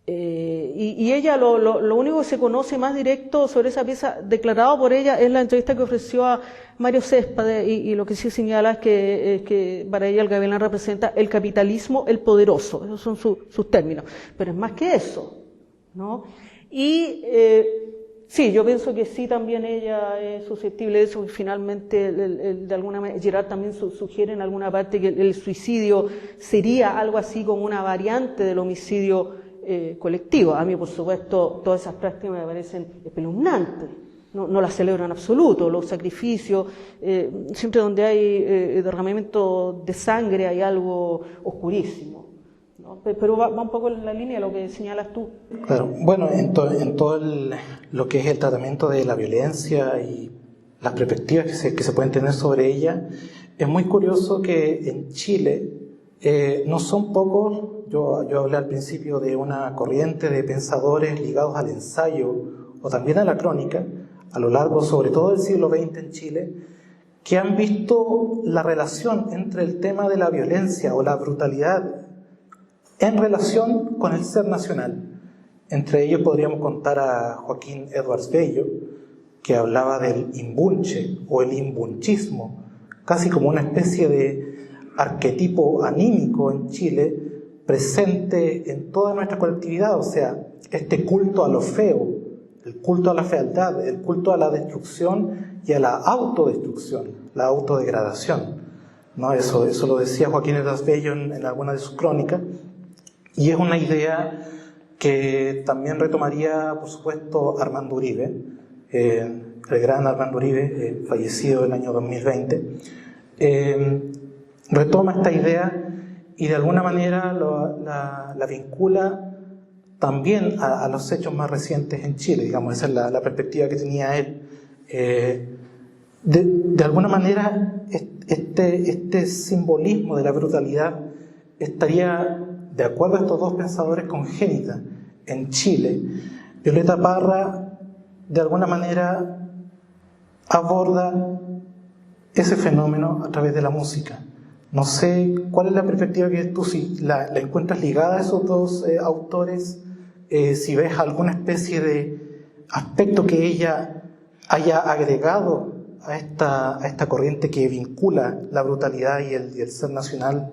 Speaker 1: Y ella, lo único que se conoce más directo sobre esa pieza, declarado por ella, es la entrevista que ofreció a Mario Céspedes, y lo que sí señala es que para ella el Gavilán representa el capitalismo, el poderoso, esos son sus términos, pero es más que eso, ¿no? Y sí, yo pienso que sí, también ella es susceptible de eso, y finalmente de alguna manera Girard también sugiere en alguna parte que el suicidio sería algo así como una variante del homicidio colectivo. A mí, por supuesto, todas esas prácticas me parecen espeluznantes, no las celebro en absoluto. Los sacrificios, siempre donde hay derramamiento de sangre hay algo oscurísimo, ¿no? Pero va un poco en la línea de lo que señalas tú.
Speaker 3: Claro, bueno, en todo lo que es el tratamiento de la violencia y las perspectivas que se pueden tener sobre ella, es muy curioso que en Chile no son pocos. Yo hablé al principio de una corriente de pensadores ligados al ensayo o también a la crónica, a lo largo, sobre todo del siglo XX en Chile, que han visto la relación entre el tema de la violencia o la brutalidad en relación con el ser nacional. Entre ellos podríamos contar a Joaquín Edwards Bello, que hablaba del imbunche o el imbunchismo, casi como una especie de arquetipo anímico en Chile, presente en toda nuestra colectividad. O sea, este culto a lo feo, el culto a la fealdad, el culto a la destrucción y a la autodestrucción, la autodegradación, ¿no? Eso lo decía Joaquín Edwards Bello en alguna de sus crónicas, y es una idea que también retomaría, por supuesto, Armando Uribe, el gran Armando Uribe, fallecido en el año 2020, retoma esta idea y de alguna manera la vincula también a los hechos más recientes en Chile, digamos. Esa es la perspectiva que tenía él. De alguna manera este simbolismo de la brutalidad estaría, de acuerdo a estos dos pensadores, congénita en Chile. Violeta Parra de alguna manera aborda ese fenómeno a través de la música. No sé cuál es la perspectiva que tú, si la encuentras ligada a esos dos autores, si ves alguna especie de aspecto que ella haya agregado a esta corriente que vincula la brutalidad y el ser nacional,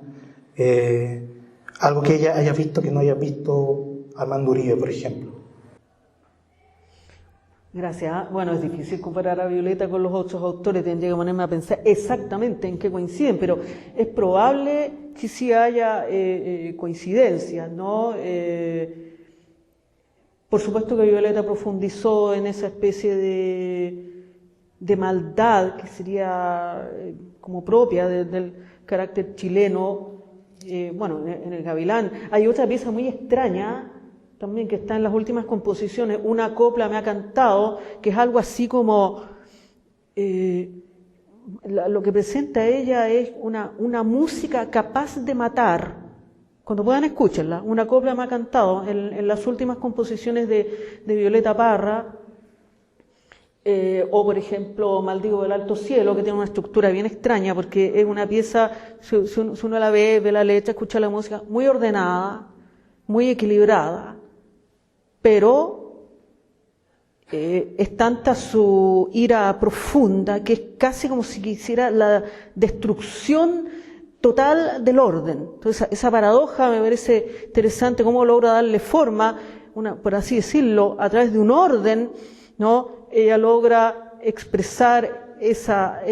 Speaker 3: algo que ella haya visto que no haya visto Armando Uribe, por ejemplo.
Speaker 1: Gracias. Bueno, es difícil comparar a Violeta con los otros autores, tendría que ponerme a pensar exactamente en qué coinciden, pero es probable que sí haya coincidencias, ¿no? Por supuesto que Violeta profundizó en esa especie de maldad que sería como propia del carácter chileno. Bueno, en el Gavilán hay otra pieza muy extraña también que está en las últimas composiciones, Una copla me ha cantado, que es algo así como lo que presenta ella es una música capaz de matar. Cuando puedan, escúchenla. Una copla me ha cantado en las últimas composiciones de Violeta Parra, o por ejemplo Maldigo del alto cielo, que tiene una estructura bien extraña porque es una pieza, si uno la ve la letra, escucha la música, muy ordenada, muy equilibrada, pero es tanta su ira profunda que es casi como si quisiera la destrucción total del orden. Entonces, esa paradoja me parece interesante, cómo logra darle forma, por así decirlo, a través de un orden, ¿no? Ella logra expresar esa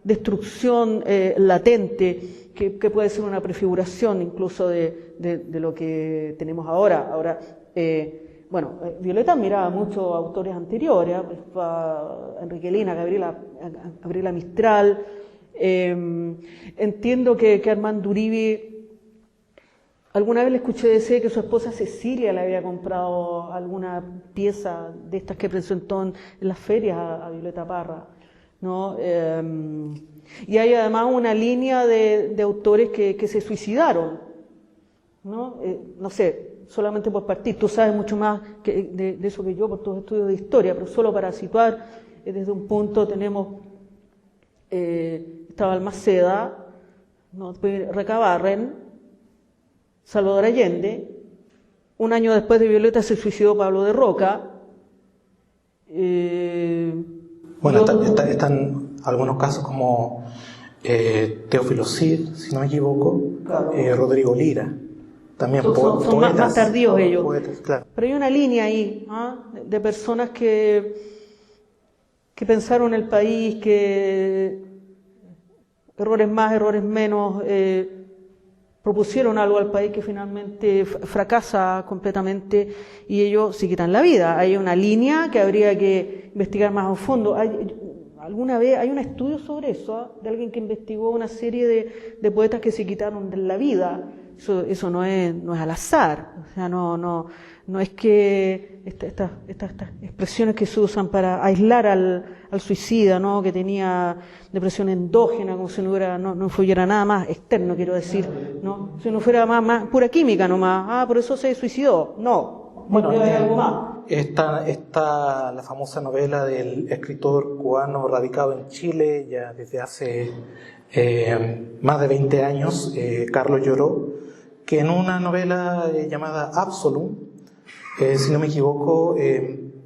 Speaker 1: destrucción latente, que puede ser una prefiguración incluso de lo que tenemos ahora. Ahora, Violeta miraba mucho a autores anteriores, a Enrique Lina, Gabriela Mistral. Entiendo que Armando Uribe, alguna vez le escuché decir que su esposa Cecilia le había comprado alguna pieza de estas que presentó en las ferias a Violeta Parra, ¿no? Y hay además una línea de autores que se suicidaron, ¿no? No sé, solamente por partir, tú sabes mucho más de eso que yo por tus estudios de historia, pero solo para situar, desde un punto tenemos, estaba Almaceda, ¿no? Recabarren, Salvador Allende, un año después de Violeta se suicidó Pablo de Roca.
Speaker 3: Están algunos casos como Teófilo Cid, si no me equivoco, claro. Rodrigo Lira, también
Speaker 1: son más tardíos ellos.
Speaker 3: Poetas, claro.
Speaker 1: Pero hay una línea ahí, de personas que pensaron el país, que errores más, errores menos, propusieron algo al país que finalmente fracasa completamente y ellos se quitan la vida. Hay una línea que habría que investigar más a fondo. Alguna vez hay un estudio sobre eso, de alguien que investigó una serie de poetas que se quitaron la vida. Eso no es al azar, o sea, no es que estas expresiones que se usan para aislar al suicida, ¿no? Que tenía depresión endógena, como si no influyera nada más externo, quiero decir, ¿no? Si no fuera más pura química nomás, por eso se suicidó, no.
Speaker 3: Bueno,
Speaker 1: hay algo más.
Speaker 3: Está la famosa novela del escritor cubano radicado en Chile ya desde hace más de 20 años, Carlos Lloró, que en una novela llamada Absolum, si no me equivoco,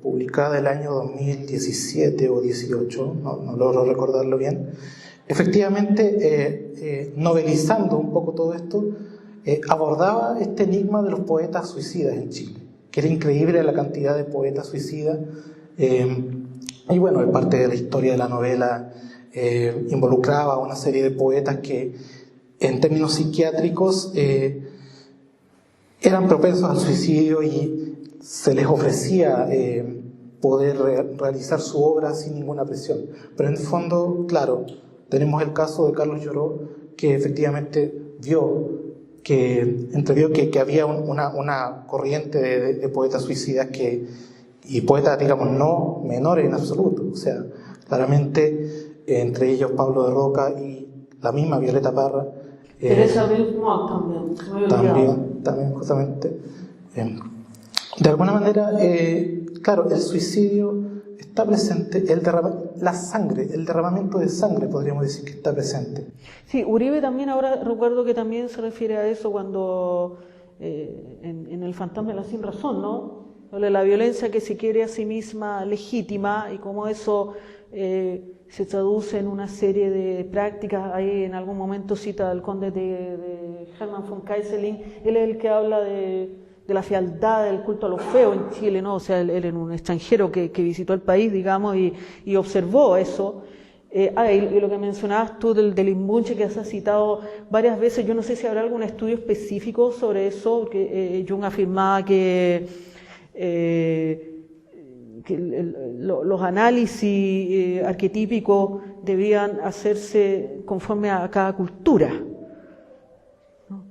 Speaker 3: publicada el año 2017 o 18, no logro recordarlo bien, efectivamente, novelizando un poco todo esto, abordaba este enigma de los poetas suicidas en Chile, que era increíble la cantidad de poetas suicidas, y bueno, parte de la historia de la novela involucraba a una serie de poetas que en términos psiquiátricos eran propensos al suicidio y se les ofrecía poder realizar su obra sin ninguna presión. Pero en el fondo, claro, tenemos el caso de Carlos Lloró, que efectivamente entrevió que había una corriente de poetas suicidas y poetas, digamos, no menores en absoluto. O sea, claramente, entre ellos Pablo de Roca y la misma Violeta Parra.
Speaker 1: Teresa Belmont
Speaker 3: también, justamente. De alguna manera, claro, el suicidio está presente, el derramamiento de sangre, podríamos decir que está presente.
Speaker 1: Sí, Uribe también, ahora recuerdo que también se refiere a eso cuando en El fantasma de la sin razón, ¿no? La violencia que se quiere a sí misma legítima y cómo eso se traduce en una serie de prácticas. Ahí en algún momento cita al conde de Hermann von Keyserling. Él es el que habla de la fealdad del culto a lo feo en Chile, ¿no? O sea, él era un extranjero que visitó el país, digamos, y observó eso. Y lo que mencionabas tú del imbunche, que has citado varias veces, yo no sé si habrá algún estudio específico sobre eso, porque Jung afirmaba que los análisis arquetípicos debían hacerse conforme a cada cultura.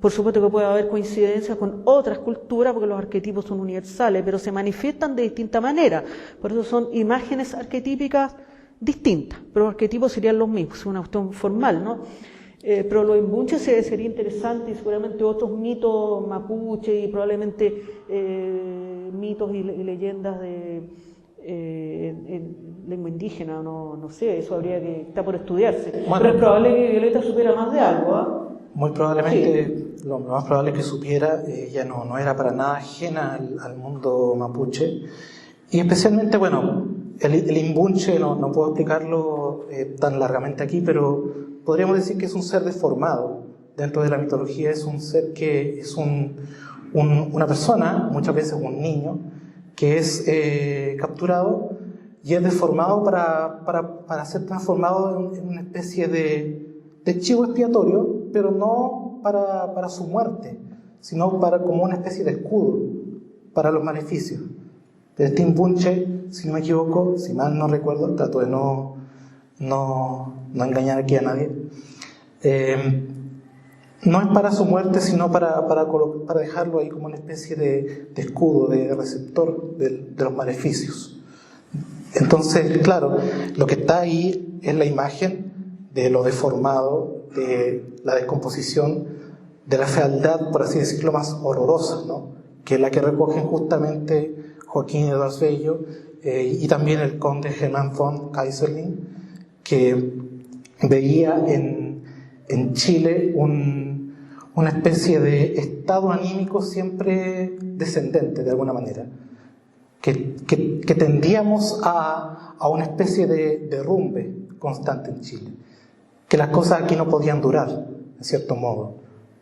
Speaker 1: Por supuesto que puede haber coincidencias con otras culturas, porque los arquetipos son universales, pero se manifiestan de distinta manera. Por eso son imágenes arquetípicas distintas, pero los arquetipos serían los mismos, es una cuestión formal, ¿no? Pero los imbunches sería interesante, y seguramente otros mitos mapuche y probablemente mitos y leyendas en lengua indígena, no sé, eso habría que estar por estudiarse. Bueno, pero es probable que Violeta supiera más de algo, ¿ah?
Speaker 3: Muy probablemente, sí. Lo más probable es que supiera, ella no era para nada ajena al mundo mapuche, y especialmente, bueno, el imbunche no puedo explicarlo tan largamente aquí, pero podríamos decir que es un ser deformado, dentro de la mitología es un ser que es una persona, muchas veces un niño, que es capturado y es deformado para ser transformado en una especie de chivo expiatorio, pero no para su muerte, sino como una especie de escudo para los maleficios. El Tim Bunche, si no me equivoco, si mal no recuerdo, trato de no engañar aquí a nadie, no es para su muerte, sino para dejarlo ahí como una especie de escudo, de receptor de los maleficios. Entonces, claro, lo que está ahí es la imagen de lo deformado, de la descomposición, de la fealdad, por así decirlo, más horrorosa, ¿no? Que es la que recogen justamente Joaquín Eduardo Bello y también el conde Hermann von Kaiserling, que veía en Chile una especie de estado anímico siempre descendente, de alguna manera, que tendíamos a una especie de derrumbe constante en Chile, que las cosas aquí no podían durar, en cierto modo,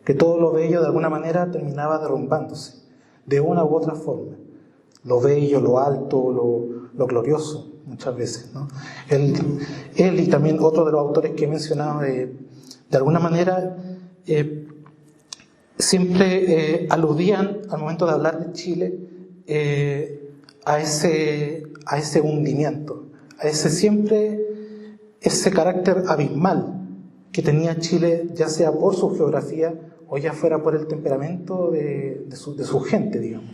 Speaker 3: que todo lo bello de alguna manera terminaba derrumbándose, de una u otra forma, lo bello, lo alto, lo glorioso, muchas veces, ¿no? Él y también otro de los autores que he mencionado, de alguna manera siempre aludían al momento de hablar de Chile a ese hundimiento, a ese carácter abismal que tenía Chile, ya sea por su geografía o ya fuera por el temperamento de su gente, digamos.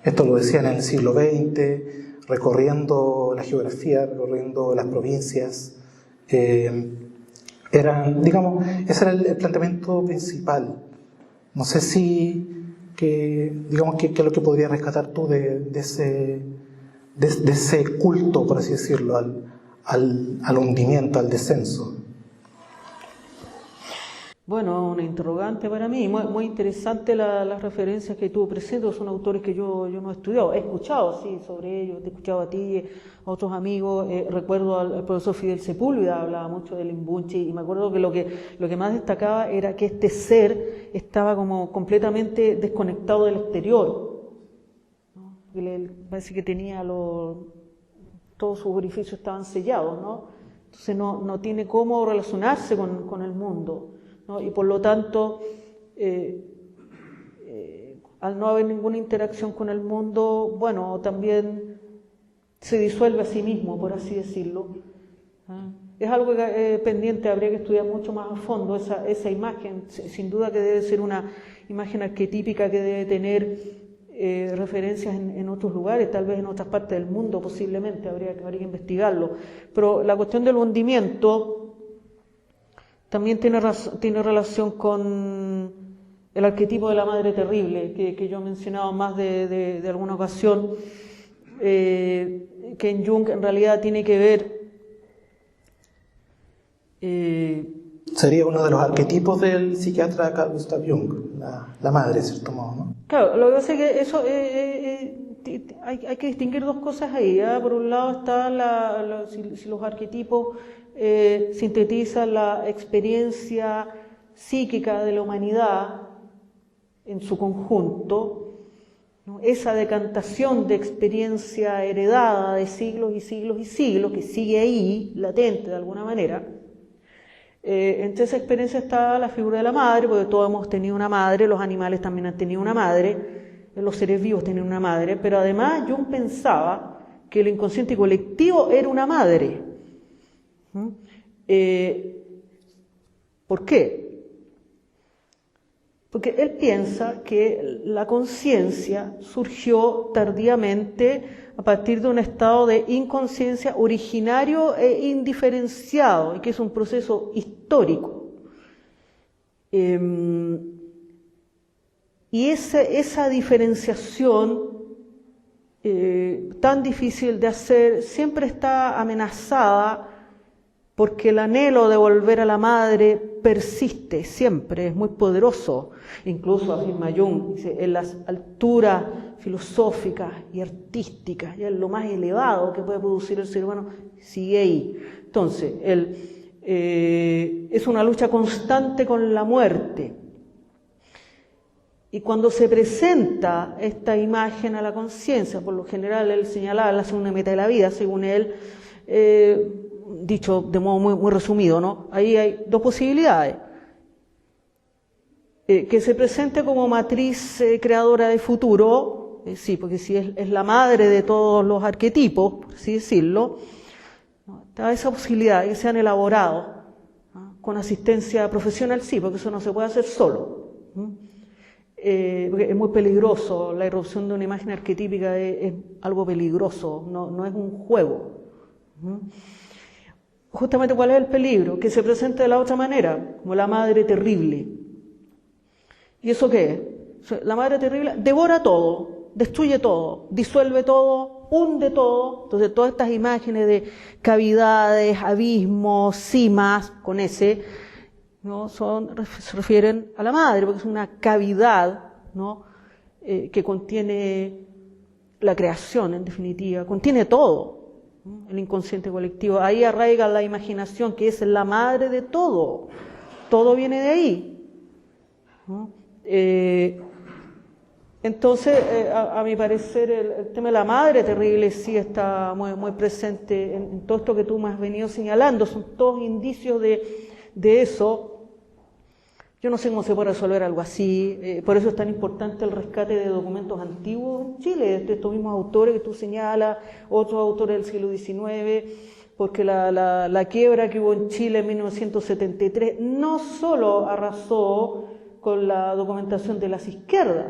Speaker 3: Esto lo decían en el siglo XX, recorriendo la geografía, recorriendo las provincias. Digamos, ese era el planteamiento principal. No sé digamos, qué es lo que podrías rescatar tú de ese culto, por así decirlo, al hundimiento, al descenso.
Speaker 1: Bueno, una interrogante para mí, muy interesante las referencias que tú presentas, son autores que yo no he estudiado, he escuchado, sí, sobre ellos, te he escuchado a ti, a otros amigos, recuerdo al profesor Fidel Sepúlveda, hablaba mucho del Imbunche, y me acuerdo que lo que más destacaba era que este ser estaba como completamente desconectado del exterior, ¿no? Parece que tenía todos sus orificios estaban sellados, ¿no? Entonces no tiene cómo relacionarse con el mundo, ¿no? Y por lo tanto, al no haber ninguna interacción con el mundo, bueno, también se disuelve a sí mismo, por así decirlo. Es algo pendiente, habría que estudiar mucho más a fondo esa imagen, sin duda que debe ser una imagen arquetípica que debe tener referencias en otros lugares, tal vez en otras partes del mundo, posiblemente, habría que investigarlo. Pero la cuestión del hundimiento también tiene relación con el arquetipo de la madre terrible, que yo he mencionado más de alguna ocasión, que en Jung en realidad tiene que ver...
Speaker 3: Sería uno de los arquetipos del psiquiatra Carl Gustav Jung, la madre, de cierto modo, ¿no?
Speaker 1: Claro, lo que pasa es que eso hay que distinguir dos cosas ahí, ¿eh? Por un lado está si los arquetipos sintetizan la experiencia psíquica de la humanidad en su conjunto, ¿no? Esa decantación de experiencia heredada de siglos y siglos y siglos, que sigue ahí, latente de alguna manera. Entre esa experiencia está la figura de la madre, porque todos hemos tenido una madre, los animales también han tenido una madre, los seres vivos tienen una madre, pero además Jung pensaba que el inconsciente colectivo era una madre. ¿Por qué? Porque él piensa que la conciencia surgió tardíamente a partir de un estado de inconsciencia originario e indiferenciado, y que es un proceso histórico. Y esa diferenciación tan difícil de hacer siempre está amenazada porque el anhelo de volver a la madre persiste siempre, es muy poderoso. Incluso afirma Jung, dice, en las alturas filosóficas y artísticas, ya en lo más elevado que puede producir el ser humano, sigue ahí. Entonces, es una lucha constante con la muerte. Y cuando se presenta esta imagen a la conciencia, por lo general él señalaba la segunda mitad de la vida, según él, dicho de modo muy resumido, ¿no? Ahí hay dos posibilidades. Que se presente como matriz creadora de futuro, sí, porque si es la madre de todos los arquetipos, por así decirlo, ¿no? Está esa posibilidad de que sean elaborados, ¿no? Con asistencia profesional, sí, porque eso no se puede hacer solo, ¿no? Porque es muy peligroso, la irrupción de una imagen arquetípica es algo peligroso, no es un juego, ¿no? Justamente, ¿cuál es el peligro? Que se presente de la otra manera, como la madre terrible. ¿Y eso qué es? La madre terrible devora todo, destruye todo, disuelve todo, hunde todo. Entonces todas estas imágenes de cavidades, abismos, cimas, con ese, ¿no? Se refieren a la madre, porque es una cavidad, ¿no? Que contiene la creación, en definitiva, contiene todo, ¿no? El inconsciente colectivo. Ahí arraiga la imaginación, que es la madre de todo. Todo viene de ahí, ¿no? Entonces, a mi parecer, el tema de la madre terrible sí está muy presente en todo esto que tú me has venido señalando. Son todos indicios de eso. Yo no sé cómo se puede resolver algo así. Por eso es tan importante el rescate de documentos antiguos en Chile, de estos mismos autores que tú señalas, otros autores del siglo XIX, porque la quiebra que hubo en Chile en 1973 no solo arrasó con la documentación de las izquierdas,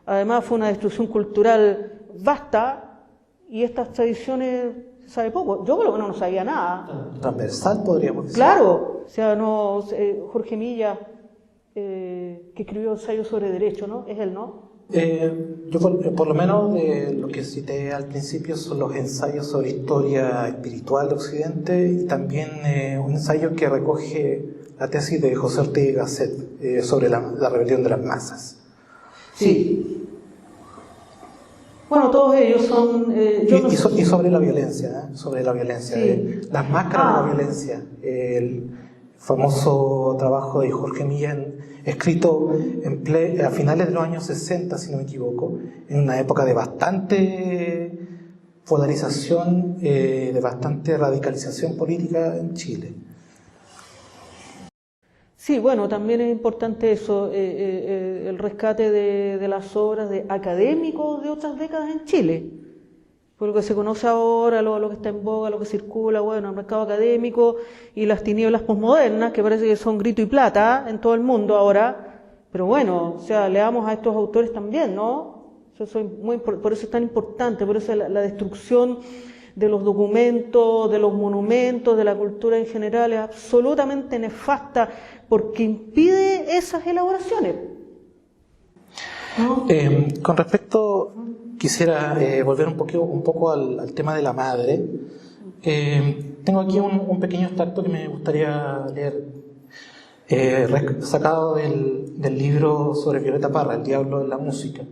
Speaker 1: además fue una destrucción cultural vasta, y estas tradiciones se sabe poco. Yo por lo menos no sabía nada.
Speaker 3: Transversal, podríamos decir.
Speaker 1: Claro, o sea, no, Jorge Milla, que escribió ensayo sobre derecho, ¿no? Es él, ¿no?
Speaker 3: Yo por lo menos lo que cité al principio son los ensayos sobre historia espiritual de Occidente, y también un ensayo que recoge la tesis de José Ortega y Gasset sobre la rebelión de las masas.
Speaker 1: Sí. Bueno, todos ellos son...
Speaker 3: y sobre la violencia,
Speaker 1: Sí.
Speaker 3: Las máscaras de la violencia. El famoso trabajo de Jorge Millán, escrito a finales de los años 60, si no me equivoco, en una época de bastante polarización, de bastante radicalización política en Chile. Sí,
Speaker 1: bueno, también es importante eso, el rescate de las obras de académicos de otras décadas en Chile. Por lo que se conoce ahora, lo que está en boga, lo que circula, bueno, el mercado académico y las tinieblas posmodernas, que parece que son grito y plata en todo el mundo ahora. Pero bueno, o sea, leamos a estos autores también, ¿no? Por eso es tan importante, por eso la destrucción de los documentos, de los monumentos, de la cultura en general es absolutamente nefasta, porque impide esas elaboraciones, ¿no?
Speaker 3: Con respecto, quisiera volver un poco al tema de la madre. Tengo aquí un pequeño extracto que me gustaría leer, sacado del libro sobre Violeta Parra, El diablo en la música.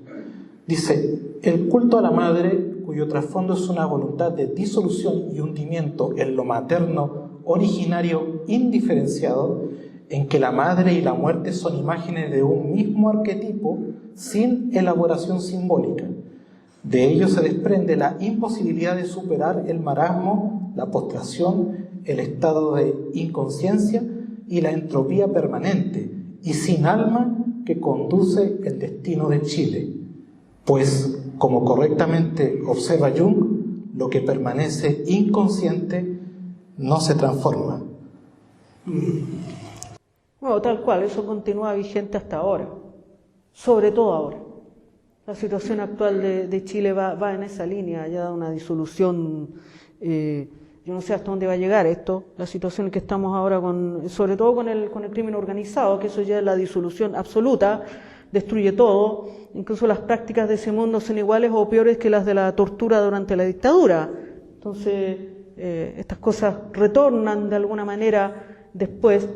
Speaker 3: Dice: el culto a la madre, cuyo trasfondo es una voluntad de disolución y hundimiento en lo materno originario indiferenciado, en que la madre y la muerte son imágenes de un mismo arquetipo sin elaboración simbólica. De ello se desprende la imposibilidad de superar el marasmo, la postración, el estado de inconsciencia y la entropía permanente y sin alma que conduce el destino de Chile. Pues, como correctamente observa Jung, lo que permanece inconsciente no se transforma.
Speaker 1: Bueno, tal cual, eso continúa vigente hasta ahora, sobre todo ahora. La situación actual de Chile va en esa línea, ya da una disolución, yo no sé hasta dónde va a llegar esto, la situación en que estamos ahora, sobre todo con el crimen organizado, que eso ya es la disolución absoluta, destruye todo, incluso las prácticas de ese mundo son iguales o peores que las de la tortura durante la dictadura. Entonces, estas cosas retornan de alguna manera después.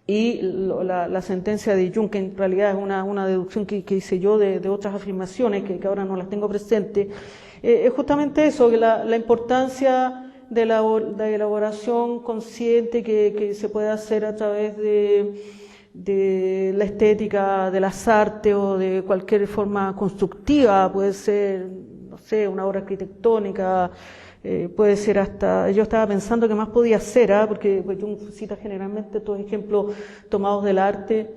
Speaker 1: Y la sentencia de Jung, que en realidad es una deducción que hice yo de otras afirmaciones, que ahora no las tengo presentes, es justamente eso, que la importancia de la elaboración consciente que se puede hacer a través de de la estética de las artes o de cualquier forma constructiva, puede ser, no sé, una obra arquitectónica, puede ser hasta, yo estaba pensando que más podía ser, porque pues, yo cito generalmente estos ejemplos tomados del arte,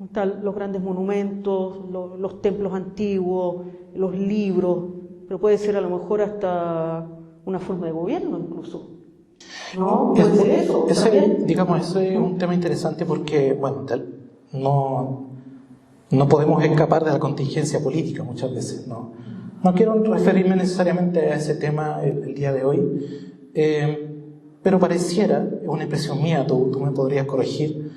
Speaker 1: están los grandes monumentos, los templos antiguos, los libros, pero puede ser a lo mejor hasta una forma de gobierno incluso. No, puede ser eso.
Speaker 3: Digamos, ese es un tema interesante porque, bueno, no podemos escapar de la contingencia política muchas veces, ¿no? No quiero referirme necesariamente a ese tema el día de hoy, pero pareciera, es una impresión mía, tú me podrías corregir,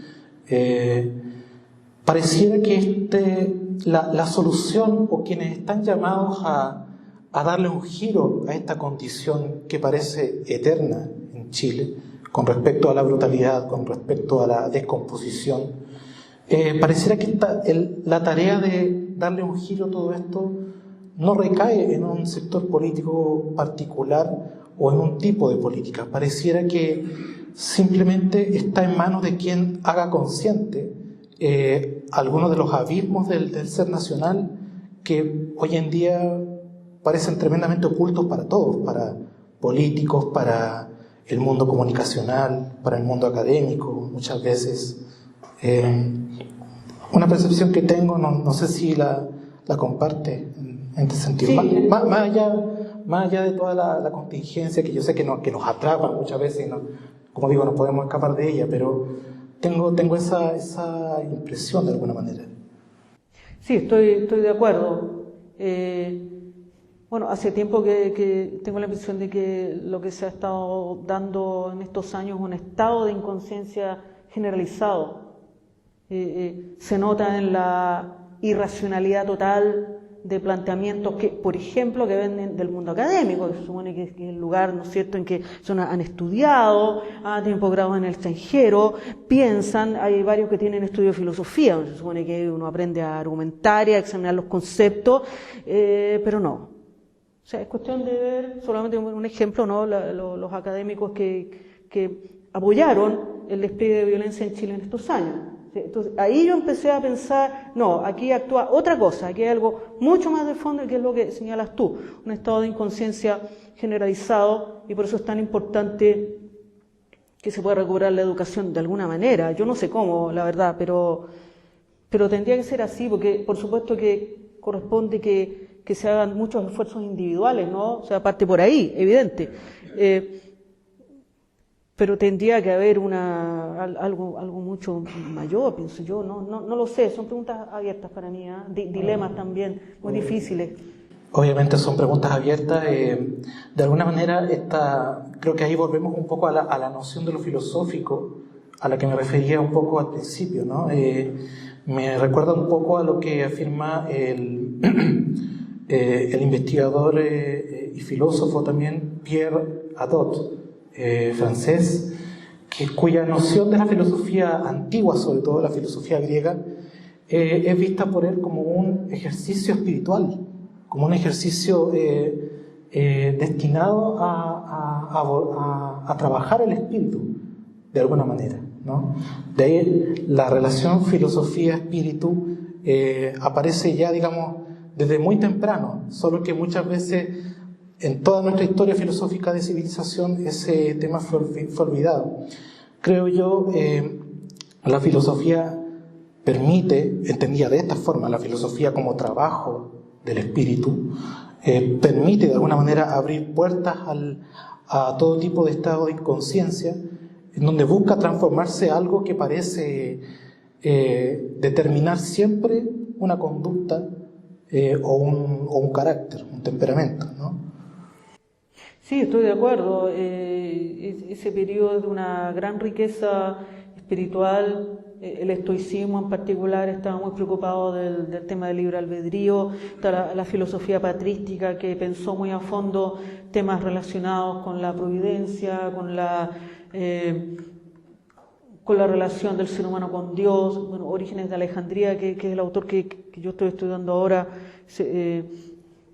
Speaker 3: pareciera que la solución o quienes están llamados a darle un giro a esta condición que parece eterna en Chile, con respecto a la brutalidad, con respecto a la descomposición, pareciera que la tarea de darle un giro a todo esto no recae en un sector político particular o en un tipo de política. Pareciera que simplemente está en manos de quien haga consciente algunos de los abismos del ser nacional que hoy en día parecen tremendamente ocultos para todos, para políticos, para el mundo comunicacional, para el mundo académico, muchas veces. Una percepción que tengo, no sé si la comparte en este sentido.
Speaker 1: Sí.
Speaker 3: Más allá de toda la contingencia que yo sé que nos atrapa muchas veces, y como digo, no podemos escapar de ella, pero tengo esa impresión de alguna manera.
Speaker 1: Sí, estoy de acuerdo. Bueno, hace tiempo que tengo la impresión de que lo que se ha estado dando en estos años es un estado de inconsciencia generalizado. Se nota en la irracionalidad total de planteamientos que, por ejemplo, que vienen del mundo académico, que se supone que es el lugar, ¿no es cierto?, en que han estudiado, tienen posgrados en el extranjero, piensan, hay varios que tienen estudio de filosofía, donde se supone que uno aprende a argumentar y a examinar los conceptos, pero no. O sea, es cuestión de ver, solamente un ejemplo, ¿no?, los académicos que apoyaron el despliegue de violencia en Chile en estos años. Entonces, ahí yo empecé a pensar, no, aquí actúa otra cosa, aquí hay algo mucho más de fondo, que es lo que señalas tú, un estado de inconsciencia generalizado, y por eso es tan importante que se pueda recuperar la educación de alguna manera. Yo no sé cómo, la verdad, pero tendría que ser así, porque por supuesto que corresponde que se hagan muchos esfuerzos individuales, ¿no? O sea, parte por ahí, evidente. Pero tendría que haber algo mucho mayor, pienso yo, no lo sé, son preguntas abiertas para mí, dilemas también muy difíciles.
Speaker 3: Obviamente son preguntas abiertas, de alguna manera creo que ahí volvemos un poco a la noción de lo filosófico, a la que me refería un poco al principio, ¿no? Me recuerda un poco a lo que afirma el investigador y filósofo también Pierre Hadot, francés, cuya noción de la filosofía antigua, sobre todo la filosofía griega, es vista por él como un ejercicio espiritual, como un ejercicio destinado a trabajar el espíritu, de alguna manera, ¿no? De ahí la relación filosofía-espíritu aparece ya, digamos, desde muy temprano, solo que muchas veces en toda nuestra historia filosófica de civilización ese tema fue olvidado. Creo yo, la filosofía permite, entendida de esta forma, la filosofía como trabajo del espíritu, permite de alguna manera abrir puertas a todo tipo de estado de inconsciencia, en donde busca transformarse algo que parece determinar siempre una conducta o un carácter, un temperamento, ¿no?
Speaker 1: Sí, estoy de acuerdo. Ese periodo es de una gran riqueza espiritual. El estoicismo en particular estaba muy preocupado del tema del libre albedrío. Está la filosofía patrística, que pensó muy a fondo temas relacionados con la providencia, con la relación del ser humano con Dios. Bueno, Orígenes de Alejandría, que es el autor que yo estoy estudiando ahora,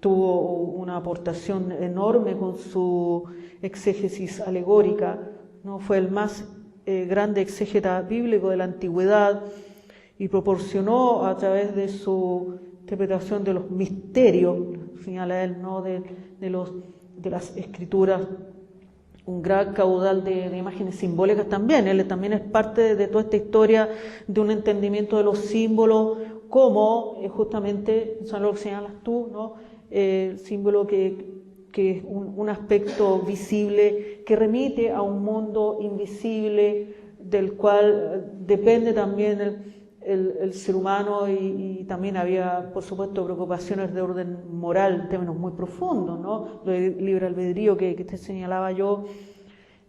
Speaker 1: tuvo una aportación enorme con su exégesis alegórica, ¿no? Fue el más grande exégeta bíblico de la antigüedad y proporcionó a través de su interpretación de los misterios, señala él, ¿no? de las escrituras, un gran caudal de imágenes simbólicas también. Él también es parte de toda esta historia de un entendimiento de los símbolos como justamente, son lo que señalas tú, ¿no? El símbolo que es un aspecto visible que remite a un mundo invisible del cual depende también el ser humano y también había, por supuesto, preocupaciones de orden moral en términos muy profundos, ¿no? El libre albedrío que te señalaba yo,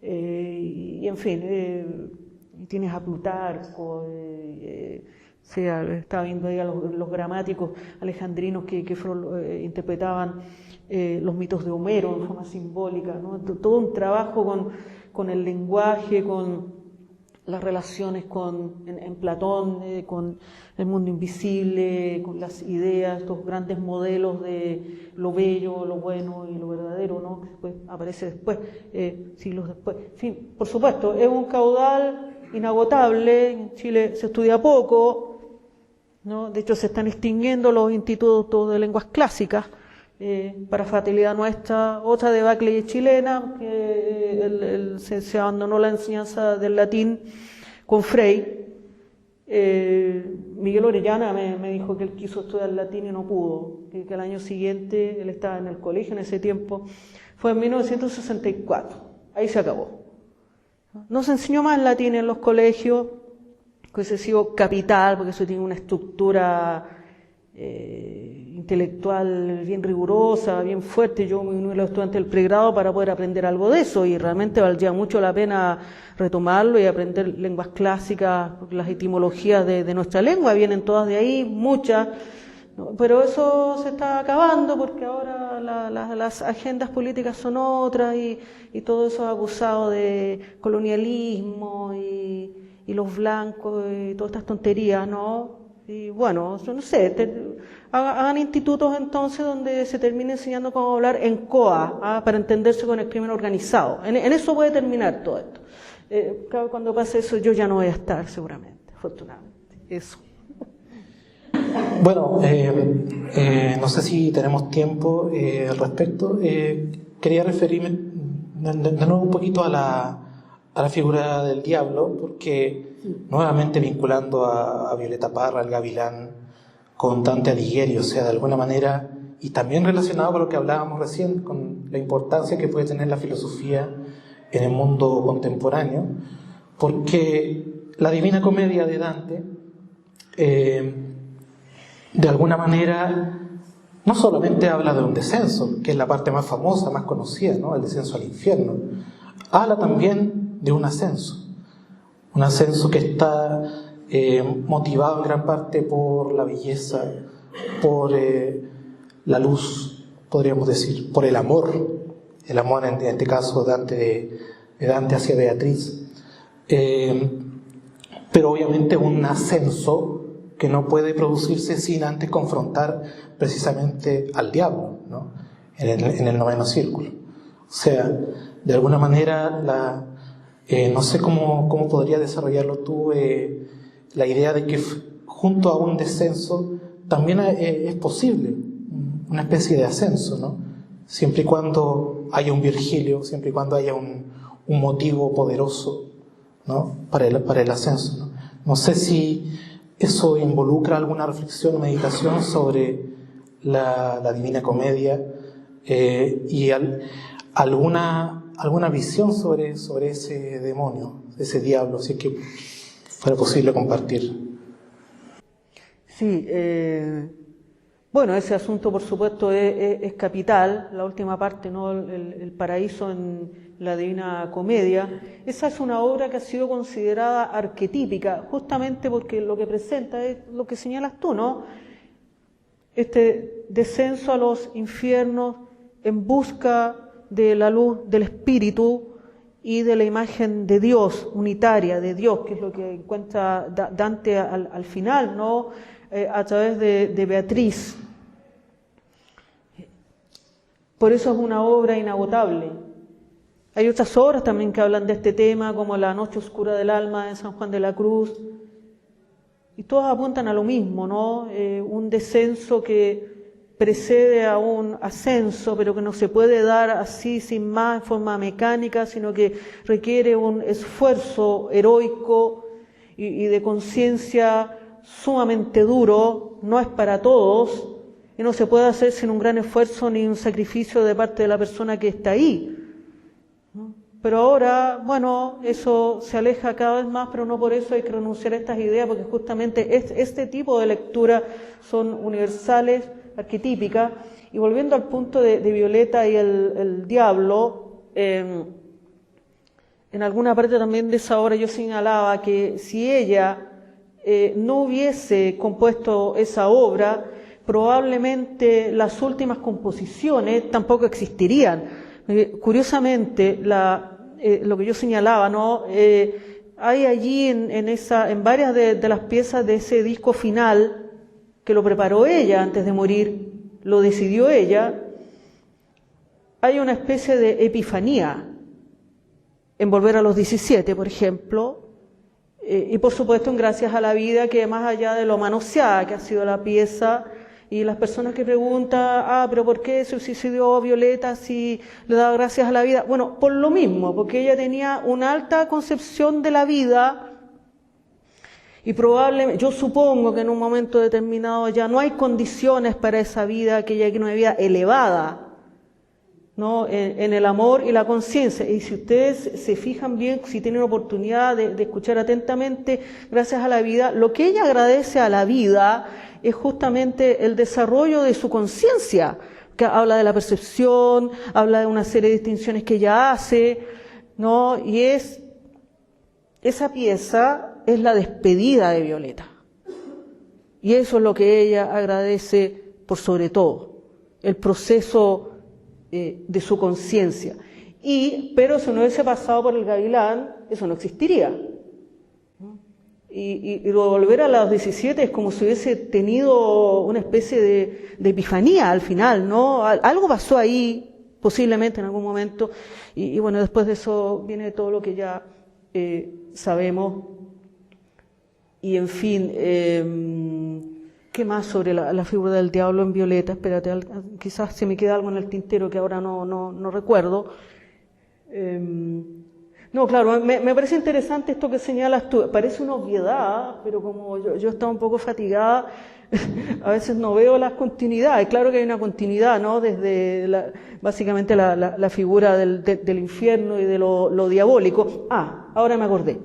Speaker 1: y en fin, tienes a Plutarco, estaba viendo ahí a los gramáticos alejandrinos que interpretaban los mitos de Homero de forma simbólica, ¿no? Todo un trabajo con el lenguaje, con las relaciones en Platón, con el mundo invisible, con las ideas, estos grandes modelos de lo bello, lo bueno y lo verdadero, ¿no? Que después aparece después, siglos después. En fin, por supuesto, es un caudal inagotable. En Chile se estudia poco, ¿no? De hecho, se están extinguiendo los institutos de lenguas clásicas. Para fatalidad nuestra, otra debacle chilena, que se abandonó la enseñanza del latín con Frei. Miguel Orellana me dijo que él quiso estudiar latín y no pudo, que al año siguiente, él estaba en el colegio en ese tiempo, fue en 1964, ahí se acabó. No se enseñó más latín en los colegios, que hubiese sido capital, porque eso tiene una estructura intelectual bien rigurosa, bien fuerte. Yo me uní a los estudiantes del pregrado para poder aprender algo de eso y realmente valdría mucho la pena retomarlo y aprender lenguas clásicas, porque las etimologías de nuestra lengua vienen todas de ahí, muchas, ¿no? Pero eso se está acabando porque ahora las agendas políticas son otras y todo eso es acusado de colonialismo y los blancos y todas estas tonterías, ¿no? Y bueno, no sé, hagan institutos entonces donde se termine enseñando cómo hablar en COA, para entenderse con el crimen organizado. En eso puede terminar todo esto. Claro, cuando pase eso yo ya no voy a estar seguramente, afortunadamente. Eso.
Speaker 3: Bueno, no sé si tenemos tiempo al respecto. Quería referirme de nuevo un poquito a la figura del diablo, porque nuevamente vinculando a Violeta Parra, al Gavilán, con Dante Alighieri, o sea, de alguna manera, y también relacionado con lo que hablábamos recién, con la importancia que puede tener la filosofía en el mundo contemporáneo, porque la Divina Comedia de Dante, de alguna manera, no solamente habla de un descenso, que es la parte más famosa, más conocida, ¿no? El descenso al infierno, habla también de un ascenso que está motivado en gran parte por la belleza, por la luz, podríamos decir, por el amor en este caso de Dante hacia Beatriz, pero obviamente un ascenso que no puede producirse sin antes confrontar precisamente al diablo, ¿no? en el noveno círculo. O sea, de alguna manera no sé cómo podría desarrollarlo tú, la idea de que junto a un descenso también es posible una especie de ascenso, ¿no? Siempre y cuando haya un Virgilio, siempre y cuando haya un motivo poderoso, ¿no? para el ascenso, ¿no? No sé si eso involucra alguna reflexión o meditación sobre la Divina Comedia y alguna visión sobre ese demonio, ese diablo, si es que fuera posible compartir.
Speaker 1: Sí, bueno, ese asunto por supuesto es capital, la última parte, ¿no? El paraíso en la Divina Comedia. Esa es una obra que ha sido considerada arquetípica, justamente porque lo que presenta es lo que señalas tú, ¿no? Este descenso a los infiernos en busca de la luz del Espíritu y de la imagen de Dios, unitaria de Dios, que es lo que encuentra Dante al final, ¿no? A través de Beatriz. Por eso es una obra inagotable. Hay otras obras también que hablan de este tema, como La Noche Oscura del Alma de San Juan de la Cruz, y todas apuntan a lo mismo, ¿no? Un descenso que precede a un ascenso, pero que no se puede dar así sin más, en forma mecánica, sino que requiere un esfuerzo heroico y de conciencia sumamente duro, no es para todos, y no se puede hacer sin un gran esfuerzo ni un sacrificio de parte de la persona que está ahí. Pero ahora, bueno, eso se aleja cada vez más, pero no por eso hay que renunciar a estas ideas, porque justamente este tipo de lectura son universales, arquetípicas. Y volviendo al punto de Violeta y el diablo, en alguna parte también de esa obra yo señalaba que si ella no hubiese compuesto esa obra, probablemente las últimas composiciones tampoco existirían. Curiosamente, lo que yo señalaba, ¿no? Hay allí en varias de las piezas de ese disco final, que lo preparó ella antes de morir, lo decidió ella, hay una especie de epifanía en Volver a los 17, por ejemplo, y por supuesto en Gracias a la Vida, que más allá de lo manoseada que ha sido la pieza, y las personas que preguntan, pero ¿por qué se suicidó Violeta si le daba gracias a la vida? Bueno, por lo mismo, porque ella tenía una alta concepción de la vida y probablemente, yo supongo que en un momento determinado ya no hay condiciones para esa vida, que ella quiere una vida elevada, ¿no? En el amor y la conciencia. Y si ustedes se fijan bien, si tienen oportunidad de escuchar atentamente, Gracias a la Vida, lo que ella agradece a la vida es justamente el desarrollo de su conciencia, que habla de la percepción, habla de una serie de distinciones que ella hace, ¿no? Y esa pieza es la despedida de Violeta. Y eso es lo que ella agradece por sobre todo, el proceso de su conciencia. Pero si no hubiese pasado por el Gavilán, eso no existiría. Y Volver a los 17 es como si hubiese tenido una especie de epifanía al final, ¿no? Algo pasó ahí, posiblemente en algún momento, y bueno, después de eso viene todo lo que ya sabemos. Y en fin, ¿qué más sobre la figura del diablo en Violeta? Espérate, quizás se me queda algo en el tintero que ahora no recuerdo. No, claro, me parece interesante esto que señalas tú. Parece una obviedad, pero como yo estaba un poco fatigada, a veces no veo las continuidades. Claro que hay una continuidad, ¿no? Desde básicamente la figura del infierno y de lo diabólico. Ahora me acordé.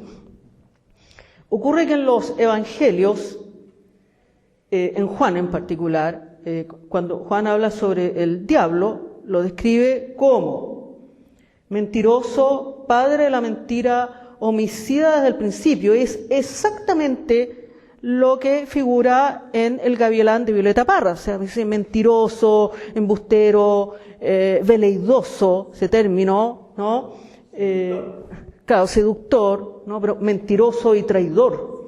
Speaker 1: Ocurre que en los evangelios, en Juan en particular, cuando Juan habla sobre el diablo, lo describe como mentiroso, padre de la mentira, homicida desde el principio. Es exactamente lo que figura en El Gavilán de Violeta Parra. O sea, dice mentiroso, embustero, veleidoso, ese término, ¿no? Claro, seductor, ¿no? Pero mentiroso y traidor.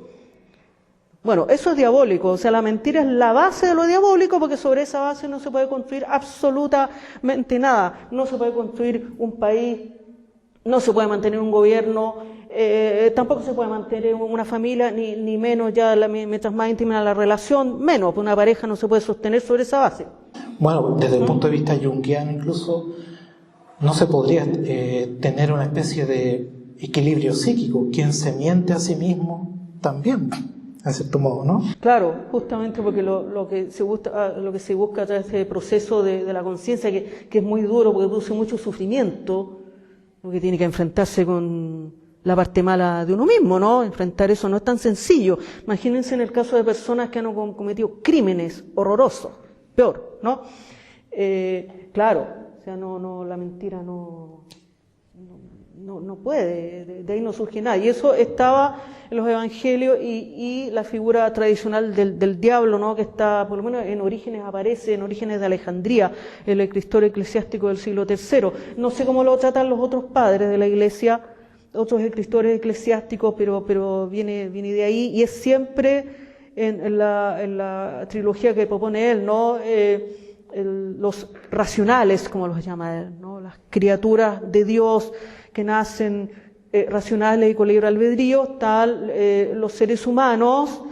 Speaker 1: Bueno, eso es diabólico, o sea, la mentira es la base de lo diabólico, porque sobre esa base no se puede construir absolutamente nada. No se puede construir un país, no se puede mantener un gobierno, tampoco se puede mantener una familia, ni menos ya, mientras más íntima la relación, menos, porque una pareja no se puede sostener sobre esa base.
Speaker 3: Bueno, desde el punto de vista junguiano incluso, no se podría tener una especie de equilibrio psíquico. Quien se miente a sí mismo también, en cierto modo, ¿no?
Speaker 1: Claro, justamente porque lo que se busca a través de ese proceso de la conciencia, que es muy duro porque produce mucho sufrimiento, porque tiene que enfrentarse con la parte mala de uno mismo, ¿no? Enfrentar eso no es tan sencillo. Imagínense en el caso de personas que han cometido crímenes horrorosos, peor, ¿no? Claro, o sea, la mentira no puede, de ahí no surge nada. Y eso estaba en los evangelios y la figura tradicional del diablo, ¿no? Que está, por lo menos en Orígenes aparece, en Orígenes de Alejandría, el escritor eclesiástico del siglo III. No sé cómo lo tratan los otros padres de la Iglesia, otros escritores eclesiásticos, pero viene de ahí, y es siempre en la trilogía que propone él, ¿no? Los racionales, como los llama él, ¿no? las criaturas de Dios que nacen racionales y con libre albedrío, están los seres humanos,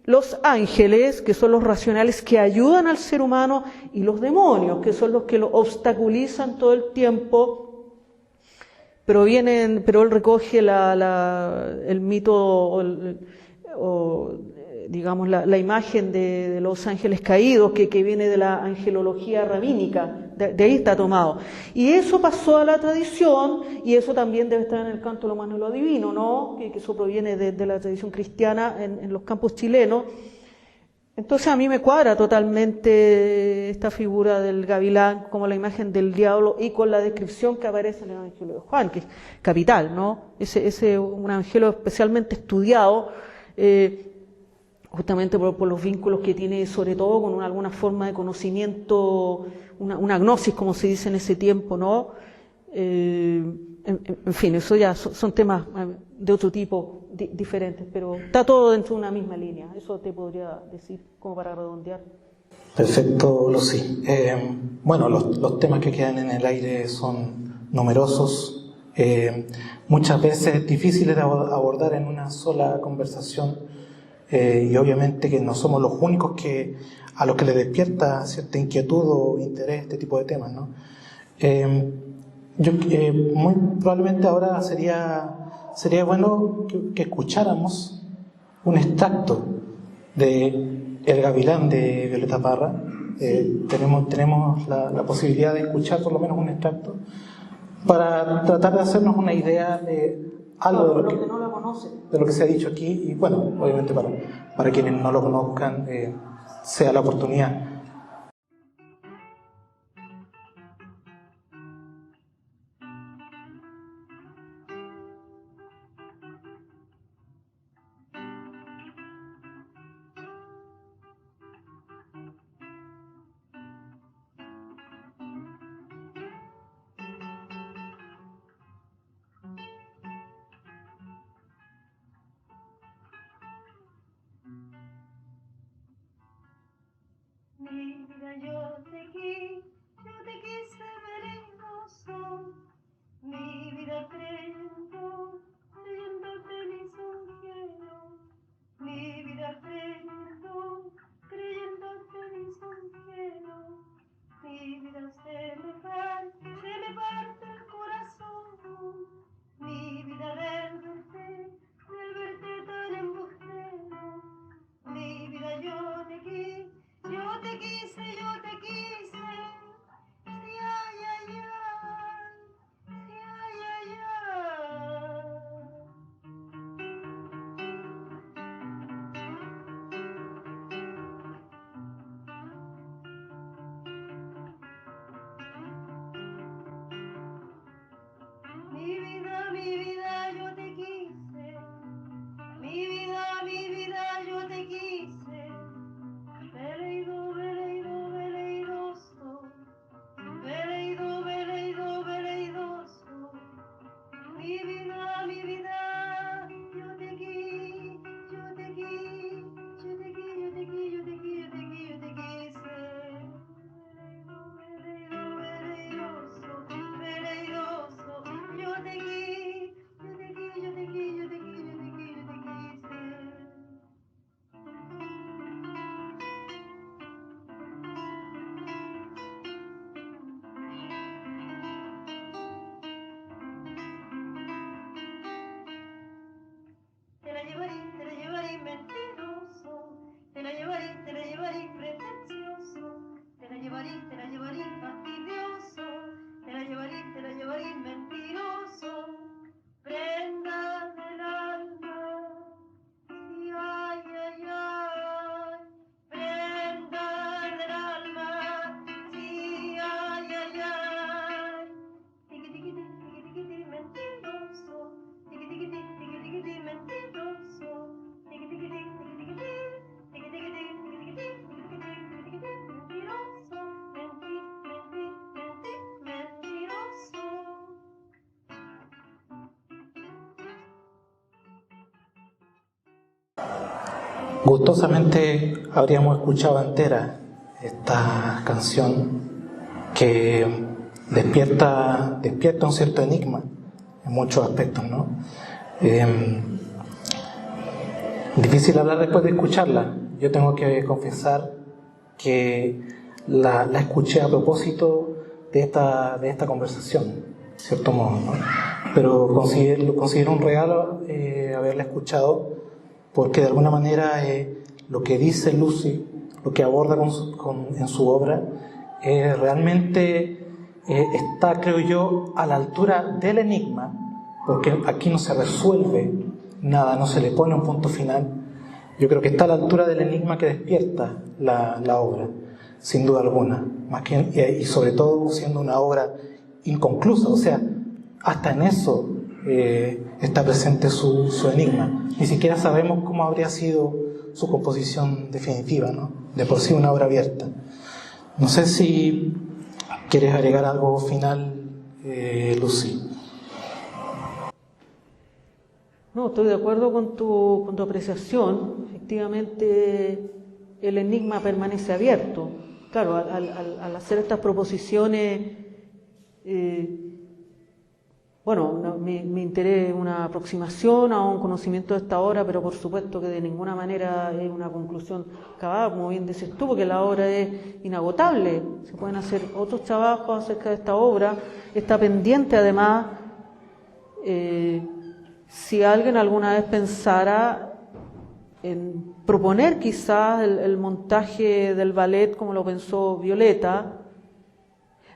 Speaker 1: los ángeles, que son los racionales que ayudan al ser humano, y los demonios, que son los que lo obstaculizan todo el tiempo. Pero él recoge el mito digamos la imagen de los ángeles caídos que viene de la angelología rabínica, de ahí está tomado. Y eso pasó a la tradición, y eso también debe estar en el canto de lo humano y lo divino, ¿no? Que eso proviene de la tradición cristiana en los campos chilenos. Entonces a mí me cuadra totalmente esta figura del gavilán como la imagen del diablo, y con la descripción que aparece en el Evangelio de Juan, que es capital, ¿no? Ese un evangelio especialmente estudiado, justamente por los vínculos que tiene, sobre todo con alguna forma de conocimiento, una gnosis, como se dice en ese tiempo, ¿no? En fin, eso ya son temas de otro tipo, diferentes, pero está todo dentro de una misma línea. Eso te podría decir, como para redondear.
Speaker 3: Perfecto, Lucy. Bueno, los temas que quedan en el aire son numerosos, muchas veces difíciles de abordar en una sola conversación. Y obviamente que no somos los únicos a los que les despierta cierta inquietud o interés este tipo de temas, ¿no? Muy probablemente ahora sería bueno que escucháramos un extracto de El Gavilán de Violeta Parra. Tenemos la posibilidad de escuchar por lo menos un extracto para tratar de hacernos una idea de algo de lo que se ha dicho aquí, y bueno, obviamente para quienes no lo conozcan, sea la oportunidad.
Speaker 4: Mi vida, yo te quise venenoso. Mi vida creyendo te lisonjero. Mi vida creyendo te lisonjero. Mi vida se me parte el corazón. Mi vida del verte tan embustero. Mi vida, yo te quise. Yo te quise, sí, ay, ay, ay, sí, ay, ay, ay. Mi vida, yo te quise. Mi vida, yo te quise. Veleido, veleidoso, veleidoso. Mi vida, yo te quise. Veleidoso, yo te quise. Te la llevaré mentiroso, te la llevaré pretencioso, te la llevaré fastidioso, te la llevaré mentiroso, prenda del alma, sí, ay, ay, ay, prenda del alma, sí, ay, ay, ay, tiqui, mentiroso, tiqui, mentiroso, tiqui, mentiroso.
Speaker 3: Gustosamente habríamos escuchado entera esta canción que despierta un cierto enigma en muchos aspectos, ¿no? Difícil hablar después de escucharla. Yo tengo que confesar que la escuché a propósito de esta conversación, de cierto modo, ¿no? Pero considero un regalo haberla escuchado, porque de alguna manera lo que dice Lucy, lo que aborda en su obra, realmente está, creo yo, a la altura del enigma, porque aquí no se resuelve nada, no se le pone un punto final. Yo creo que está a la altura del enigma que despierta la obra, sin duda alguna, y sobre todo siendo una obra inconclusa, o sea, hasta en eso está presente su enigma. Ni siquiera sabemos cómo habría sido su composición definitiva, ¿no? De por sí una obra abierta. No sé si quieres agregar algo final, Lucy.
Speaker 1: No, estoy de acuerdo con tu apreciación. Efectivamente, el enigma permanece abierto. Claro, al hacer estas proposiciones, mi interés es una aproximación a un conocimiento de esta obra, pero por supuesto que de ninguna manera es una conclusión acabada, como bien dices tú, porque la obra es inagotable. Se pueden hacer otros trabajos acerca de esta obra. Está pendiente, además, si alguien alguna vez pensara en proponer quizás el montaje del ballet como lo pensó Violeta,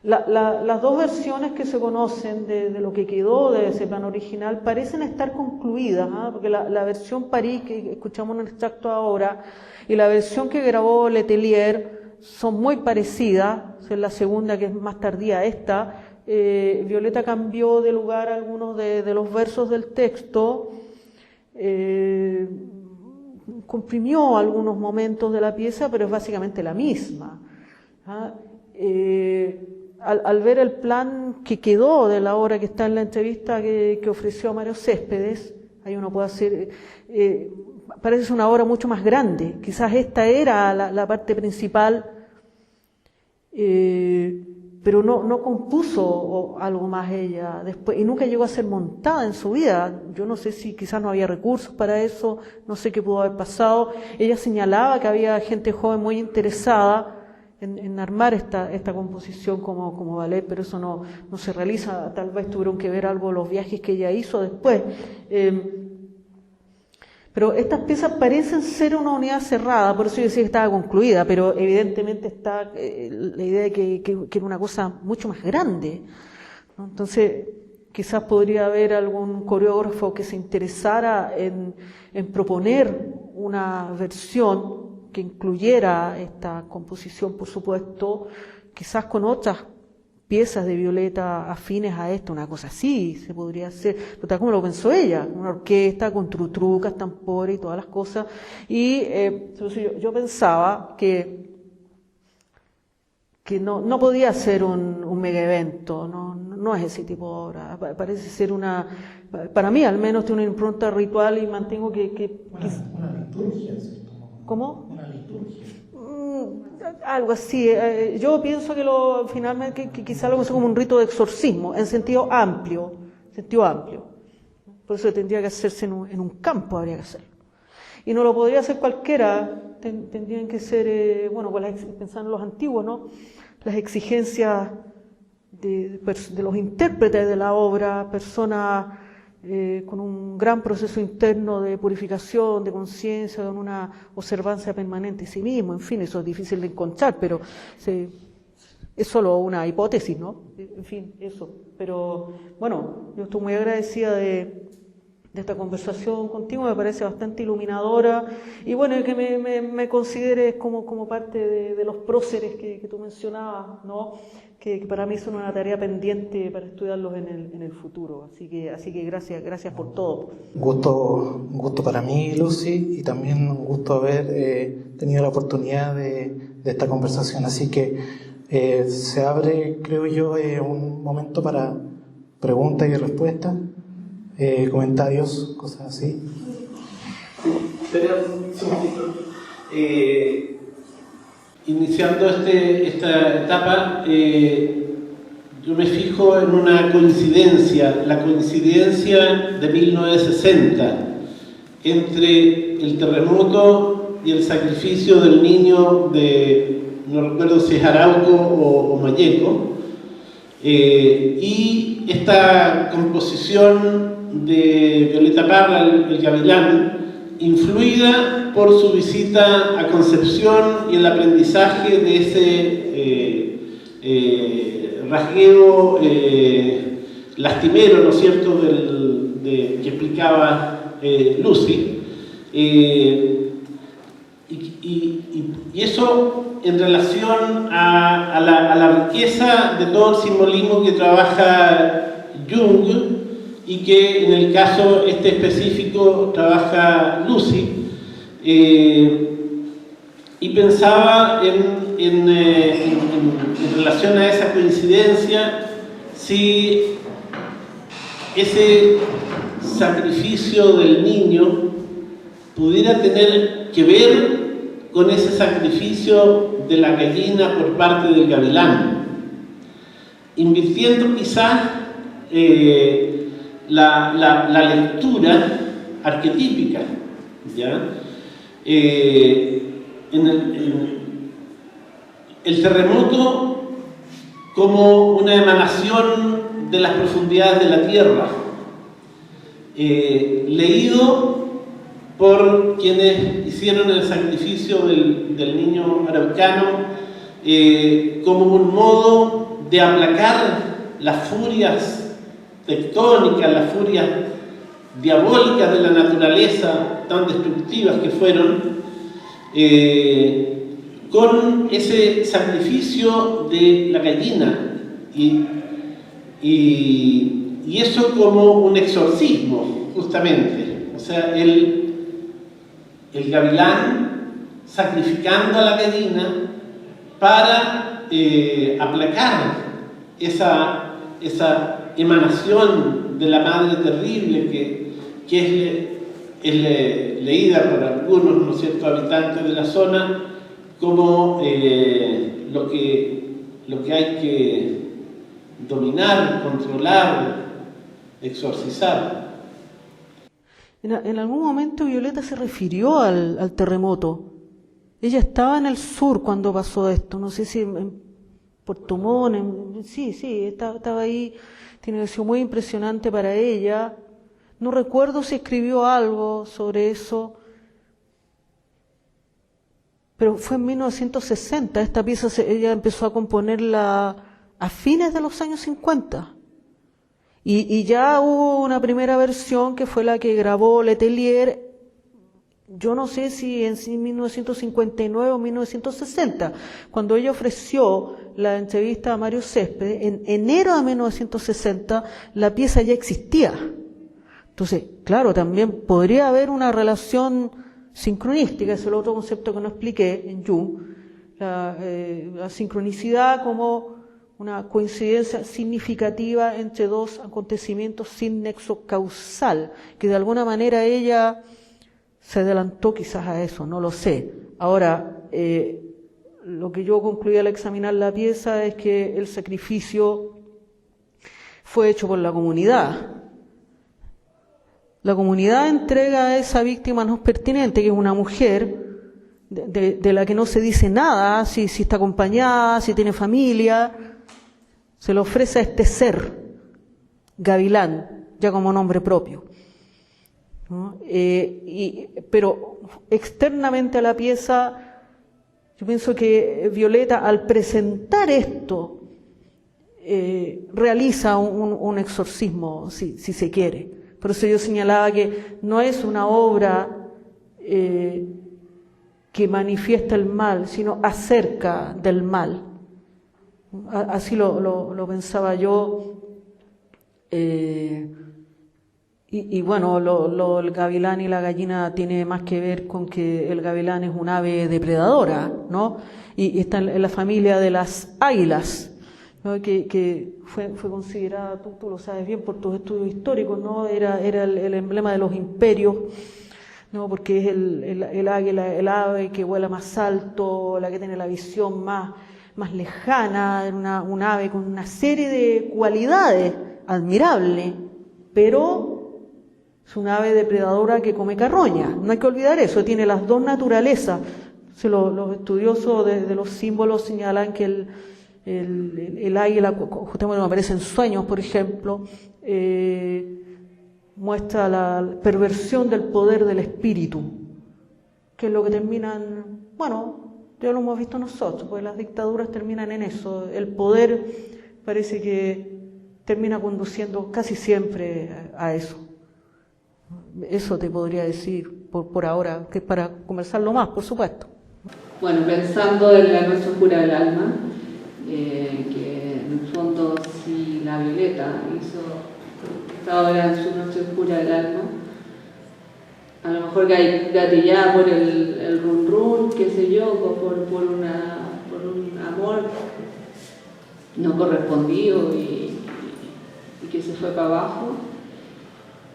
Speaker 1: las dos versiones que se conocen de lo que quedó de ese plan original parecen estar concluidas, ¿eh? Porque la versión París que escuchamos en el extracto ahora y la versión que grabó Letelier son muy parecidas. Es la segunda, que es más tardía esta. Violeta cambió de lugar algunos de los versos del texto, comprimió algunos momentos de la pieza, pero es básicamente la misma. Al ver el plan que quedó de la obra que está en la entrevista que ofreció a Mario Céspedes, ahí uno puede hacer, parece una obra mucho más grande. Quizás esta era la parte principal, pero no compuso algo más ella después, y nunca llegó a ser montada en su vida. Yo no sé si quizás no había recursos para eso, no sé qué pudo haber pasado. Ella señalaba que había gente joven muy interesada en armar esta composición como ballet, pero eso no se realiza. Tal vez tuvieron que ver algo los viajes que ella hizo después. Pero estas piezas parecen ser una unidad cerrada, por eso yo decía que estaba concluida, pero evidentemente está la idea de que era una cosa mucho más grande, ¿no? Entonces, quizás podría haber algún coreógrafo que se interesara en proponer una versión que incluyera esta composición, por supuesto, quizás con otras piezas de Violeta afines a esto, una cosa así se podría hacer, pero tal como lo pensó ella, una orquesta con trutrucas, tambores y todas las cosas. Y yo pensaba que no podía ser un mega evento, no es ese tipo de obra. Parece ser para mí al menos, tiene una impronta ritual, y mantengo que
Speaker 3: una liturgia, ¿cierto?
Speaker 1: ¿Cómo?
Speaker 3: Una liturgia.
Speaker 1: Algo así. Yo pienso que finalmente que quizá lo es como un rito de exorcismo, en sentido amplio. Por eso tendría que hacerse en un campo, habría que hacerlo. Y no lo podría hacer cualquiera, tendrían que ser, pensando en los antiguos, ¿no? Las exigencias de los intérpretes de la obra, personas con un gran proceso interno de purificación, de conciencia, con una observancia permanente de sí mismo. En fin, eso es difícil de encontrar, pero es solo una hipótesis, ¿no? En fin, eso. Pero bueno, yo estoy muy agradecida de esta conversación contigo, me parece bastante iluminadora, y bueno, que me consideres como parte de los próceres que tú mencionabas, ¿no? Que para mí son una tarea pendiente para estudiarlos en el futuro. Así que gracias por todo.
Speaker 3: Un gusto para mí, Lucy, y también un gusto haber tenido la oportunidad de esta conversación. Así que se abre, creo yo, un momento para preguntas y respuestas, comentarios, cosas así.
Speaker 2: Iniciando esta etapa, yo me fijo en una coincidencia, la coincidencia de 1960, entre el terremoto y el sacrificio del niño de, no recuerdo si es Arauco o Mayeco, y esta composición de Violeta Parra, el Gavilán, influida por su visita a Concepción y el aprendizaje de ese rasgueo lastimero, ¿no es cierto?, que explicaba Lucy. Y eso en relación a la riqueza de todo el simbolismo que trabaja Jung, y que en el caso este específico trabaja Lucy, y pensaba en relación a esa coincidencia, si ese sacrificio del niño pudiera tener que ver con ese sacrificio de la gallina por parte del gavilán, invirtiendo quizás la lectura arquetípica, ¿ya? El terremoto como una emanación de las profundidades de la tierra, leído por quienes hicieron el sacrificio del niño araucano, como un modo de aplacar las furias tectónicas, las furias diabólicas de la naturaleza, tan destructivas que fueron, con ese sacrificio de la gallina, y eso como un exorcismo, justamente. O sea, el gavilán sacrificando a la gallina para aplacar esa emanación de la madre terrible que es leída por algunos, ¿no es cierto?, habitantes de la zona como lo que hay que dominar, controlar, exorcizar.
Speaker 1: En algún momento Violeta se refirió al terremoto. Ella estaba en el sur cuando pasó esto, no sé si en Puerto Montt, sí, estaba ahí. Tiene que ser muy impresionante para ella. No recuerdo si escribió algo sobre eso, pero fue en 1960. Esta pieza ella empezó a componerla a fines de los años 50. Y ya hubo una primera versión que fue la que grabó Letelier, yo no sé si en 1959 o 1960, cuando ella ofreció la entrevista a Mario Céspedes, en enero de 1960 la pieza ya existía. Entonces, claro, también podría haber una relación sincronística, ese es el otro concepto que no expliqué en Jung, la sincronicidad como una coincidencia significativa entre dos acontecimientos sin nexo causal, que de alguna manera ella se adelantó quizás a eso, no lo sé. Ahora, lo que yo concluí al examinar la pieza es que el sacrificio fue hecho por la comunidad. La comunidad entrega a esa víctima no pertinente, que es una mujer de la que no se dice nada, si está acompañada, si tiene familia. Se le ofrece a este ser, Gavilán, ya como nombre propio, ¿no? Pero externamente a la pieza, yo pienso que Violeta, al presentar esto, realiza un exorcismo, si se quiere. Por eso yo señalaba que no es una obra que manifiesta el mal, sino acerca del mal. Así lo pensaba yo, y bueno, el gavilán y la gallina tiene más que ver con que el gavilán es un ave depredadora, ¿no? Y está en la familia de las águilas, ¿no? Que fue considerada, tú lo sabes bien por tus estudios históricos, ¿no? Era el emblema de los imperios, ¿no? Porque es el águila, el ave que vuela más alto, la que tiene la visión más más lejana, era un ave con una serie de cualidades admirables, pero es un ave depredadora que come carroña. No hay que olvidar eso, tiene las dos naturalezas. Los estudiosos de los símbolos señalan que el águila, justamente cuando aparece en sueños, por ejemplo, muestra la perversión del poder del espíritu, que es lo que terminan, bueno, ya lo hemos visto nosotros, porque las dictaduras terminan en eso. El poder parece que termina conduciendo casi siempre a eso. Eso te podría decir por ahora, que es para conversarlo más, por supuesto.
Speaker 5: Bueno, pensando en la noche oscura del alma, que en el fondo si la Violeta hizo esta obra en su noche oscura del alma, a lo mejor gatillada por el run run, qué sé yo, por un amor no correspondido y que se fue para abajo.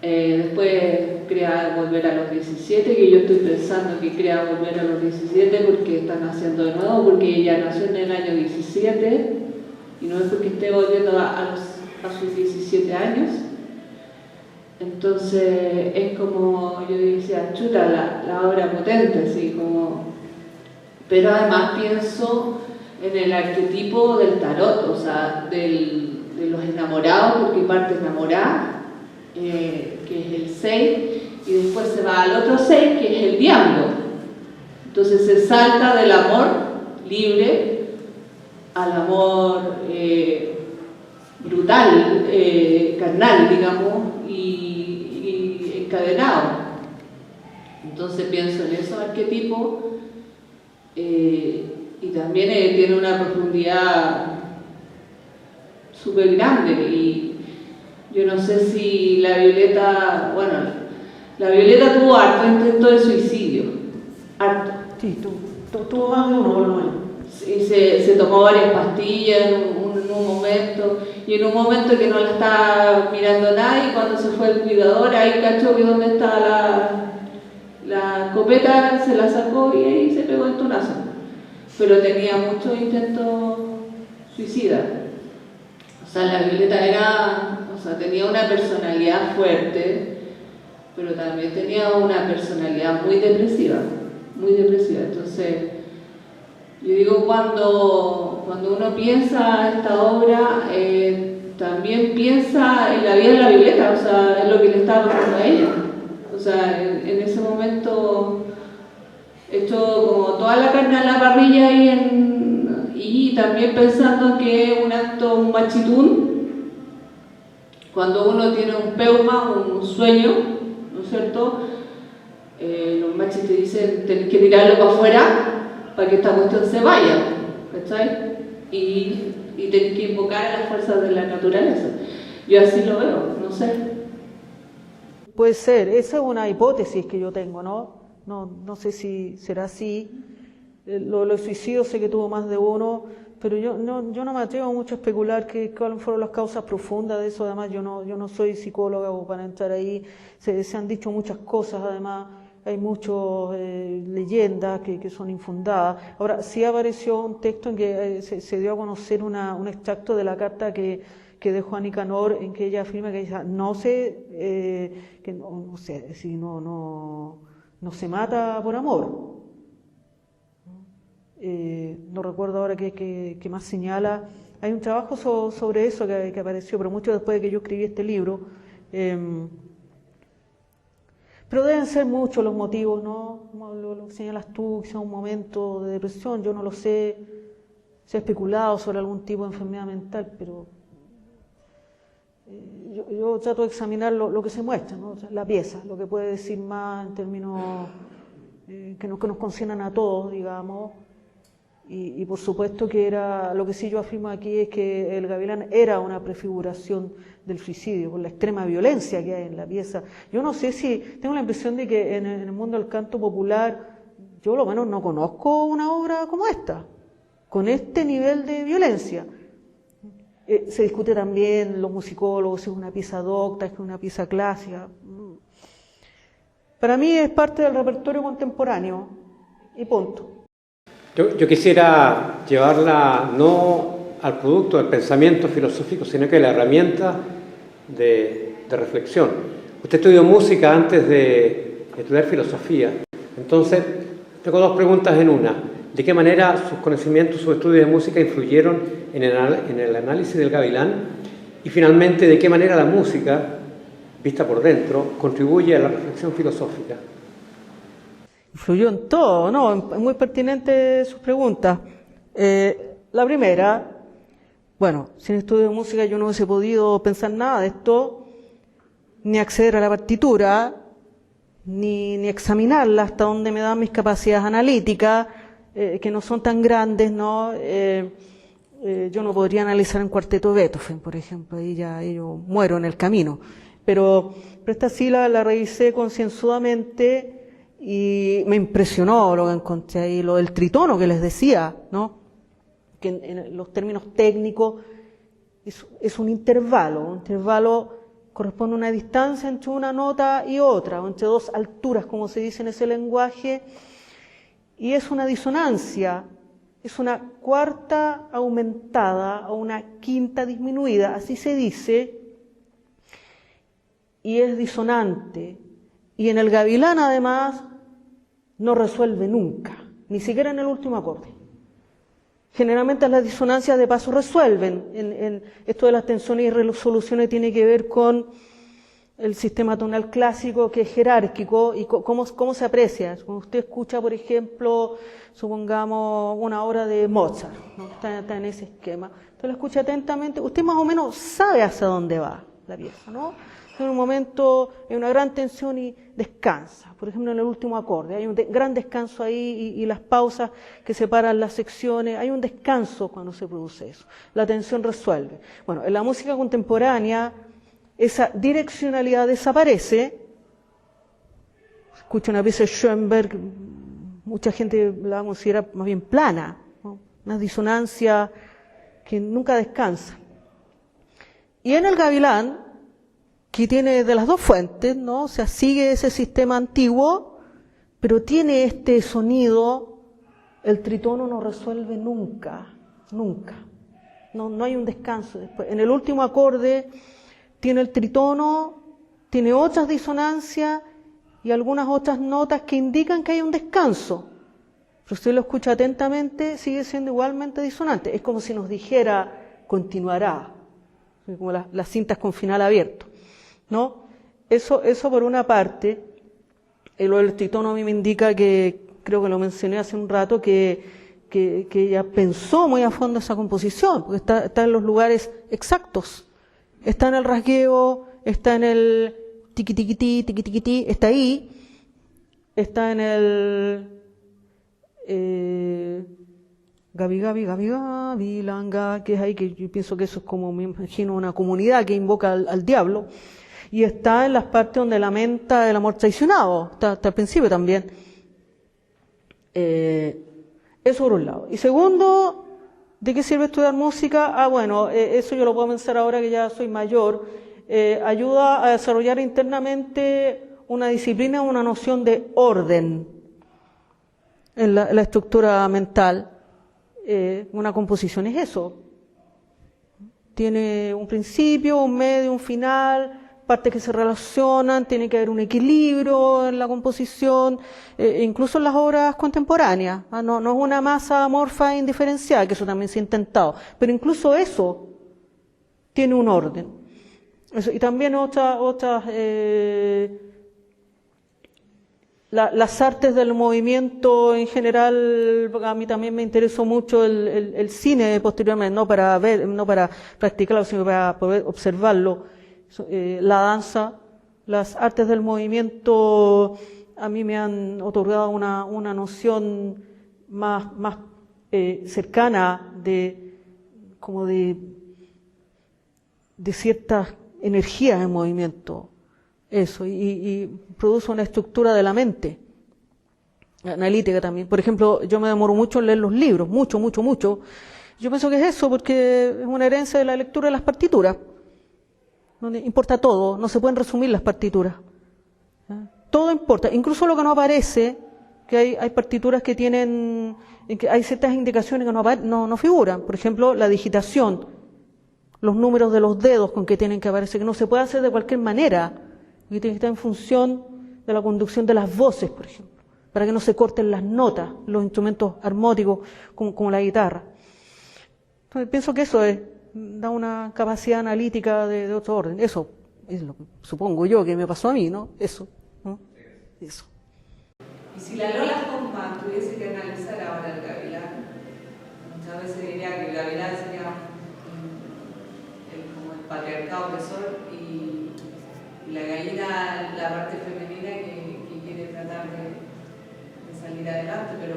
Speaker 5: Después crea Volver a los 17, que yo estoy pensando que crea Volver a los 17 porque están haciendo de nuevo, porque ella nació en el año 17 y no es porque esté volviendo a sus 17 años. Entonces es como, yo decía, chuta, la obra potente, así como... Pero además pienso en el arquetipo del tarot, o sea, de los enamorados, porque parte enamorada, que es el 6, y después se va al otro 6, que es el diablo. Entonces se salta del amor libre al amor brutal, carnal, digamos, y encadenado. Entonces pienso en esos arquetipos y también tiene una profundidad súper grande. Y yo no sé si la Violeta, bueno, la Violeta tuvo harto intento de suicidio, harto.
Speaker 1: Sí, tuvo más de uno por lo menos.
Speaker 5: Y se tomó varias pastillas en un momento, y en un momento que no la estaba mirando nadie, cuando se fue el cuidador, ahí cachó que donde estaba la escopeta, se la sacó y ahí se pegó el tunazo. Pero tenía muchos intentos suicidas. O sea, la Violeta tenía una personalidad fuerte, pero también tenía una personalidad muy depresiva, muy depresiva. Entonces, yo digo, cuando uno piensa esta obra, también piensa en la vida de la Violeta, o sea, en lo que le estaba pasando a ella. O sea, en ese momento echó como toda la carne a la parrilla y también pensando que es un acto, un machitún, cuando uno tiene un peuma, un sueño, ¿no es cierto? Los machos te dicen, tenés que tirarlo para afuera para que esta cuestión se vaya, ¿cachai? Y tenés que invocar a las fuerzas de la naturaleza. Yo así lo veo, no sé.
Speaker 1: Puede ser, esa es una hipótesis que yo tengo, ¿no? No sé si será así. Los suicidios sé que tuvo más de uno, pero yo no me atrevo mucho a especular cuáles fueron las causas profundas de eso. Además, yo no soy psicóloga o para entrar ahí. Se han dicho muchas cosas, además hay muchas leyendas que son infundadas. Ahora, sí apareció un texto en que se dio a conocer un extracto de la carta que dejó a Nicanor, en que ella afirma que ella no se mata por amor. No recuerdo ahora qué más señala. Hay un trabajo sobre eso que apareció, pero mucho después de que yo escribí este libro. Pero deben ser muchos los motivos, ¿no? Como lo señalas tú, que sea un momento de depresión, yo no lo sé. Se ha especulado sobre algún tipo de enfermedad mental, pero yo trato de examinar lo que se muestra, ¿no? O sea, la pieza, lo que puede decir más en términos que nos conciernan a todos, digamos. Y por supuesto que lo que sí yo afirmo aquí es que el gavilán era una prefiguración del suicidio, por la extrema violencia que hay en la pieza. Yo no sé tengo la impresión de que en el mundo del canto popular, yo lo menos no conozco una obra como esta, con este nivel de violencia. Se discute también los musicólogos si es una pieza docta, si es una pieza clásica. Para mí es parte del repertorio contemporáneo, y punto.
Speaker 6: Yo quisiera llevarla no al producto del pensamiento filosófico, sino que a la herramienta de reflexión. Usted estudió música antes de estudiar filosofía, entonces tengo dos preguntas en una. ¿De qué manera sus conocimientos, sus estudios de música influyeron en el análisis del Gavilán? Y finalmente, ¿de qué manera la música, vista por dentro, contribuye a la reflexión filosófica?
Speaker 1: Influyó en todo, ¿no? Es muy pertinente sus preguntas. La primera, bueno, sin estudio de música yo no hubiese podido pensar nada de esto, ni acceder a la partitura, ni examinarla hasta donde me dan mis capacidades analíticas, que no son tan grandes, ¿no? Yo no podría analizar un cuarteto de Beethoven, por ejemplo, ahí ya yo muero en el camino. Pero esta sí la revisé concienzudamente y me impresionó lo que encontré ahí, lo del tritono que les decía, ¿no? Que en los términos técnicos es un intervalo corresponde a una distancia entre una nota y otra, o entre dos alturas, como se dice en ese lenguaje, y es una disonancia, es una cuarta aumentada o una quinta disminuida, así se dice, y es disonante. Y en el Gavilán, además, no resuelve nunca, ni siquiera en el último acorde. Generalmente las disonancias de paso resuelven. En esto de las tensiones y resoluciones tiene que ver con el sistema tonal clásico, que es jerárquico, y cómo se aprecia. Cuando usted escucha, por ejemplo, supongamos una obra de Mozart, ¿no? Está en ese esquema. Usted la escucha atentamente, usted más o menos sabe hacia dónde va la pieza, ¿no? En un momento hay una gran tensión y descansa. Por ejemplo, en el último acorde hay un gran descanso ahí y las pausas que separan las secciones. Hay un descanso cuando se produce eso. La tensión resuelve. Bueno, en la música contemporánea esa direccionalidad desaparece. Escucha una pieza de Schoenberg, mucha gente la considera más bien plana, ¿no? Una disonancia que nunca descansa. Y en el Gavilán, que tiene de las dos fuentes, ¿no? O sea, sigue ese sistema antiguo, pero tiene este sonido, el tritono no resuelve nunca. No hay un descanso después. En el último acorde tiene el tritono, tiene otras disonancias y algunas otras notas que indican que hay un descanso. Pero usted lo escucha atentamente, sigue siendo igualmente disonante. Es como si nos dijera, continuará, como las cintas con final abierto, ¿no? Eso por una parte. Lo del tritono a mí me indica que, creo que lo mencioné hace un rato, que ella pensó muy a fondo esa composición, porque está en los lugares exactos. Está en el rasgueo, está en el tiqui-tiqui-ti, tiqui-tiqui-ti, está ahí. Está en el gabi, langa, que es ahí, que yo pienso que eso es como, me imagino, una comunidad que invoca al diablo. Y está en las partes donde lamenta el amor traicionado, está al principio también. Eso por un lado. Y segundo, ¿de qué sirve estudiar música? Bueno, eso yo lo puedo pensar ahora que ya soy mayor. Ayuda a desarrollar internamente una disciplina, una noción de orden en la estructura mental. Una composición es eso. Tiene un principio, un medio, un final, partes que se relacionan, tiene que haber un equilibrio en la composición, incluso en las obras contemporáneas. No es una masa amorfa e indiferenciada, que eso también se ha intentado, pero incluso eso tiene un orden. Y también las artes del movimiento en general, a mí también me interesó mucho el cine posteriormente, no para practicarlo, sino para poder observarlo. La danza, las artes del movimiento a mí me han otorgado una noción más cercana de ciertas energías en movimiento. Eso, y produce una estructura de la mente, analítica también. Por ejemplo, yo me demoro mucho en leer los libros, mucho. Yo pienso que es eso, porque es una herencia de la lectura de las partituras, donde importa todo, no se pueden resumir las partituras. Todo importa, incluso lo que no aparece, que hay partituras que tienen, en que hay ciertas indicaciones que no figuran. Por ejemplo, la digitación, los números de los dedos con que tienen que aparecer, que no se puede hacer de cualquier manera, que tiene que estar en función de la conducción de las voces, por ejemplo, para que no se corten las notas, los instrumentos armónicos como la guitarra. Entonces, pienso que eso da una capacidad analítica de otro orden. Eso es lo que supongo yo que me pasó a mí, ¿no? Eso, ¿no? Eso.
Speaker 5: Y si la Lola Hoffman tuviese que analizar ahora el gavilán, muchas veces diría que el gavilán sería como el patriarcado opresor y la gallina la parte femenina que quiere tratar de salir adelante, pero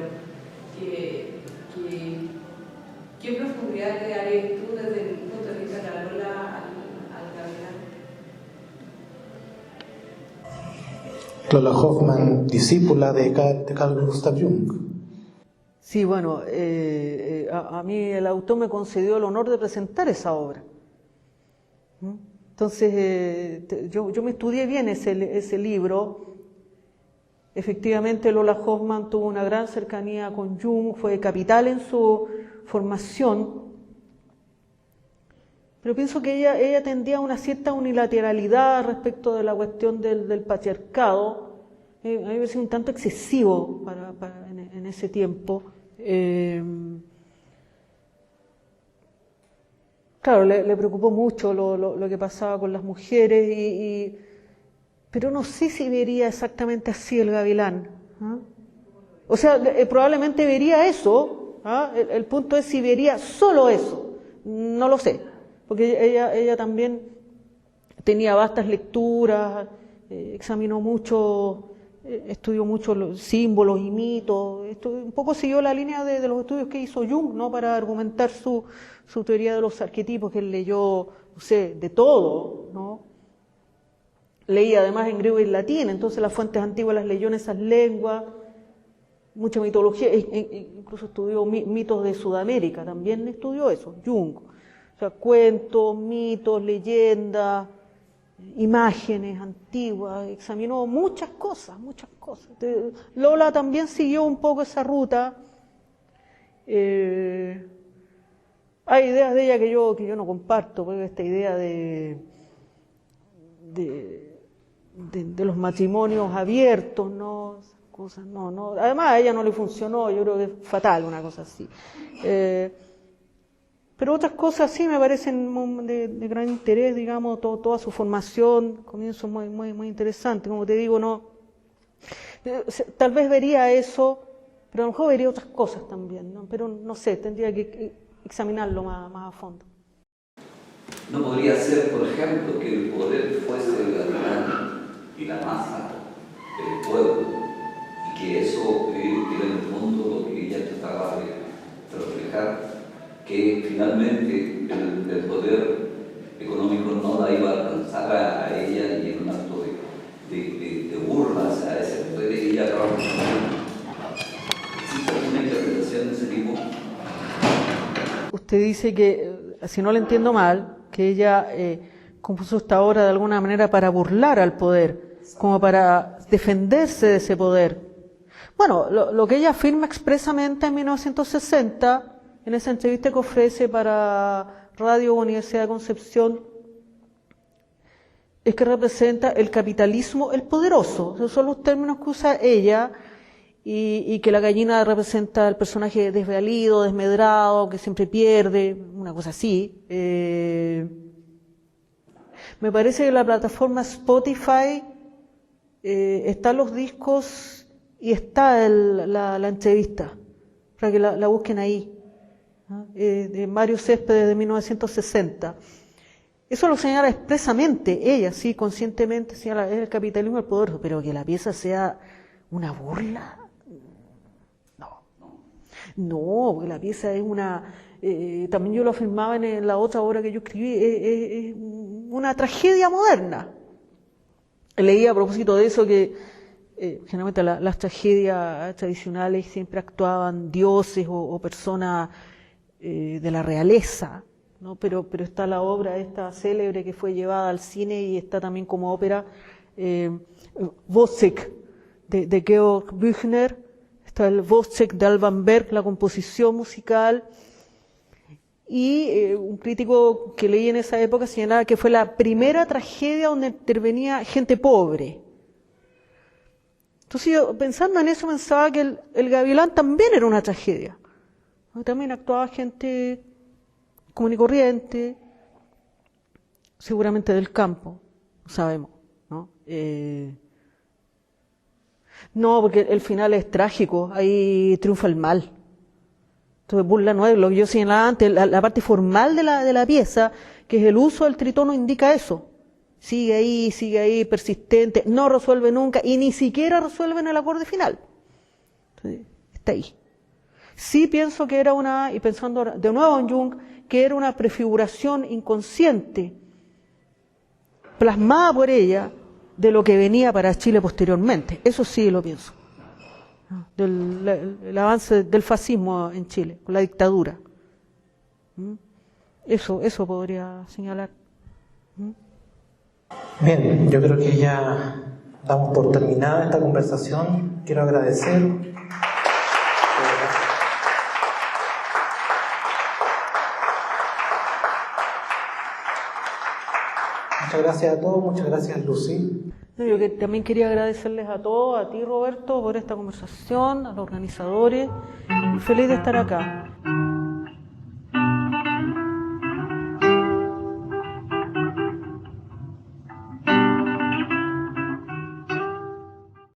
Speaker 5: ¿qué profundidad le darías tú desde el punto de vista de la Lola al gavilán?
Speaker 3: Lola Hoffman, discípula de Carl Gustav Jung.
Speaker 1: Sí, bueno, a mí el autor me concedió el honor de presentar esa obra. Entonces, yo me estudié bien ese libro. Efectivamente, Lola Hoffman tuvo una gran cercanía con Jung, fue capital en su formación, pero pienso que ella tendía a una cierta unilateralidad respecto de la cuestión del patriarcado. A mí me pareció un tanto excesivo en ese tiempo. Claro, le preocupó mucho lo que pasaba con las mujeres, pero no sé si vería exactamente así el gavilán. O sea, probablemente vería eso. El punto es si vería solo eso. No lo sé, porque ella también tenía vastas lecturas, examinó mucho, estudió mucho los símbolos y mitos, un poco siguió la línea de los estudios que hizo Jung, ¿no? Para argumentar su teoría de los arquetipos, que él leyó, no sé, de todo, ¿no? Leía además en griego y en latín, entonces las fuentes antiguas las leyó en esas lenguas, mucha mitología, incluso estudió mitos de Sudamérica, también estudió eso, Jung. O sea, cuentos, mitos, leyendas, imágenes antiguas, examinó muchas cosas, muchas cosas. Lola también siguió un poco esa ruta. Hay ideas de ella que yo no comparto, porque esta idea de los matrimonios abiertos, ¿no? Esas cosas, no. Además a ella no le funcionó, yo creo que es fatal una cosa así. Pero otras cosas sí me parecen de gran interés, digamos, toda su formación, comienzo muy interesante. Como te digo, no, tal vez vería eso, pero a lo mejor vería otras cosas también, ¿no? Pero no sé, tendría que examinarlo más a fondo.
Speaker 7: ¿No podría ser, por ejemplo, que el poder fuese el gavilán y la masa del pueblo, y que eso era en el fondo lo que ella trataba de reflejar? Que finalmente el poder económico no la iba a alcanzar a ella, y en un acto de burla a ese poder ella acaba con ¿existe alguna interpretación de ese tipo?
Speaker 1: Usted dice que, si no le entiendo mal, que ella compuso esta obra de alguna manera para burlar al poder, como para defenderse de ese poder. Bueno, lo que ella afirma expresamente en 1960, en esa entrevista que ofrece para Radio Universidad de Concepción, es que representa el capitalismo, el poderoso. Esos son los términos que usa ella, y que la gallina representa el personaje desvalido, desmedrado, que siempre pierde, una cosa así. Me parece que en la plataforma Spotify están los discos y está la entrevista, para que la busquen ahí. De Mario Céspedes de 1960. Eso lo señala expresamente ella, sí, conscientemente señala, es el capitalismo del poder, pero que la pieza sea una burla, no, porque la pieza es una, también yo lo afirmaba en la otra obra que yo escribí, es una tragedia moderna. Leí a propósito de eso que generalmente las tragedias tradicionales siempre actuaban dioses o personas de la realeza, ¿no? Pero está la obra esta célebre que fue llevada al cine y está también como ópera, Wozzeck, de Georg Büchner, Está el Wozzeck de Alban Berg, la composición musical. Y un crítico que leí en esa época señalaba que fue la primera tragedia donde intervenía gente pobre. Entonces yo, pensando en eso, pensaba que el Gavilán también era una tragedia. También actuaba gente común y corriente, seguramente del campo, sabemos, ¿no? No, porque el final es trágico, ahí triunfa el mal. Entonces burla no es lo que yo señalaba antes, la parte formal de la pieza, que es el uso del tritono, indica eso. Sigue ahí, persistente, no resuelve nunca y ni siquiera resuelve en el acorde final. Entonces, está ahí. Sí pienso que era y pensando de nuevo en Jung, que era una prefiguración inconsciente, plasmada por ella, de lo que venía para Chile posteriormente. Eso sí lo pienso. El avance del fascismo en Chile, con la dictadura. Eso podría señalar.
Speaker 3: Bien, yo creo que ya damos por terminada esta conversación. Quiero agradecer. Muchas gracias a todos, muchas gracias Lucy.
Speaker 1: Yo que también quería agradecerles a todos, a ti Roberto, por esta conversación, a los organizadores. Feliz de estar acá.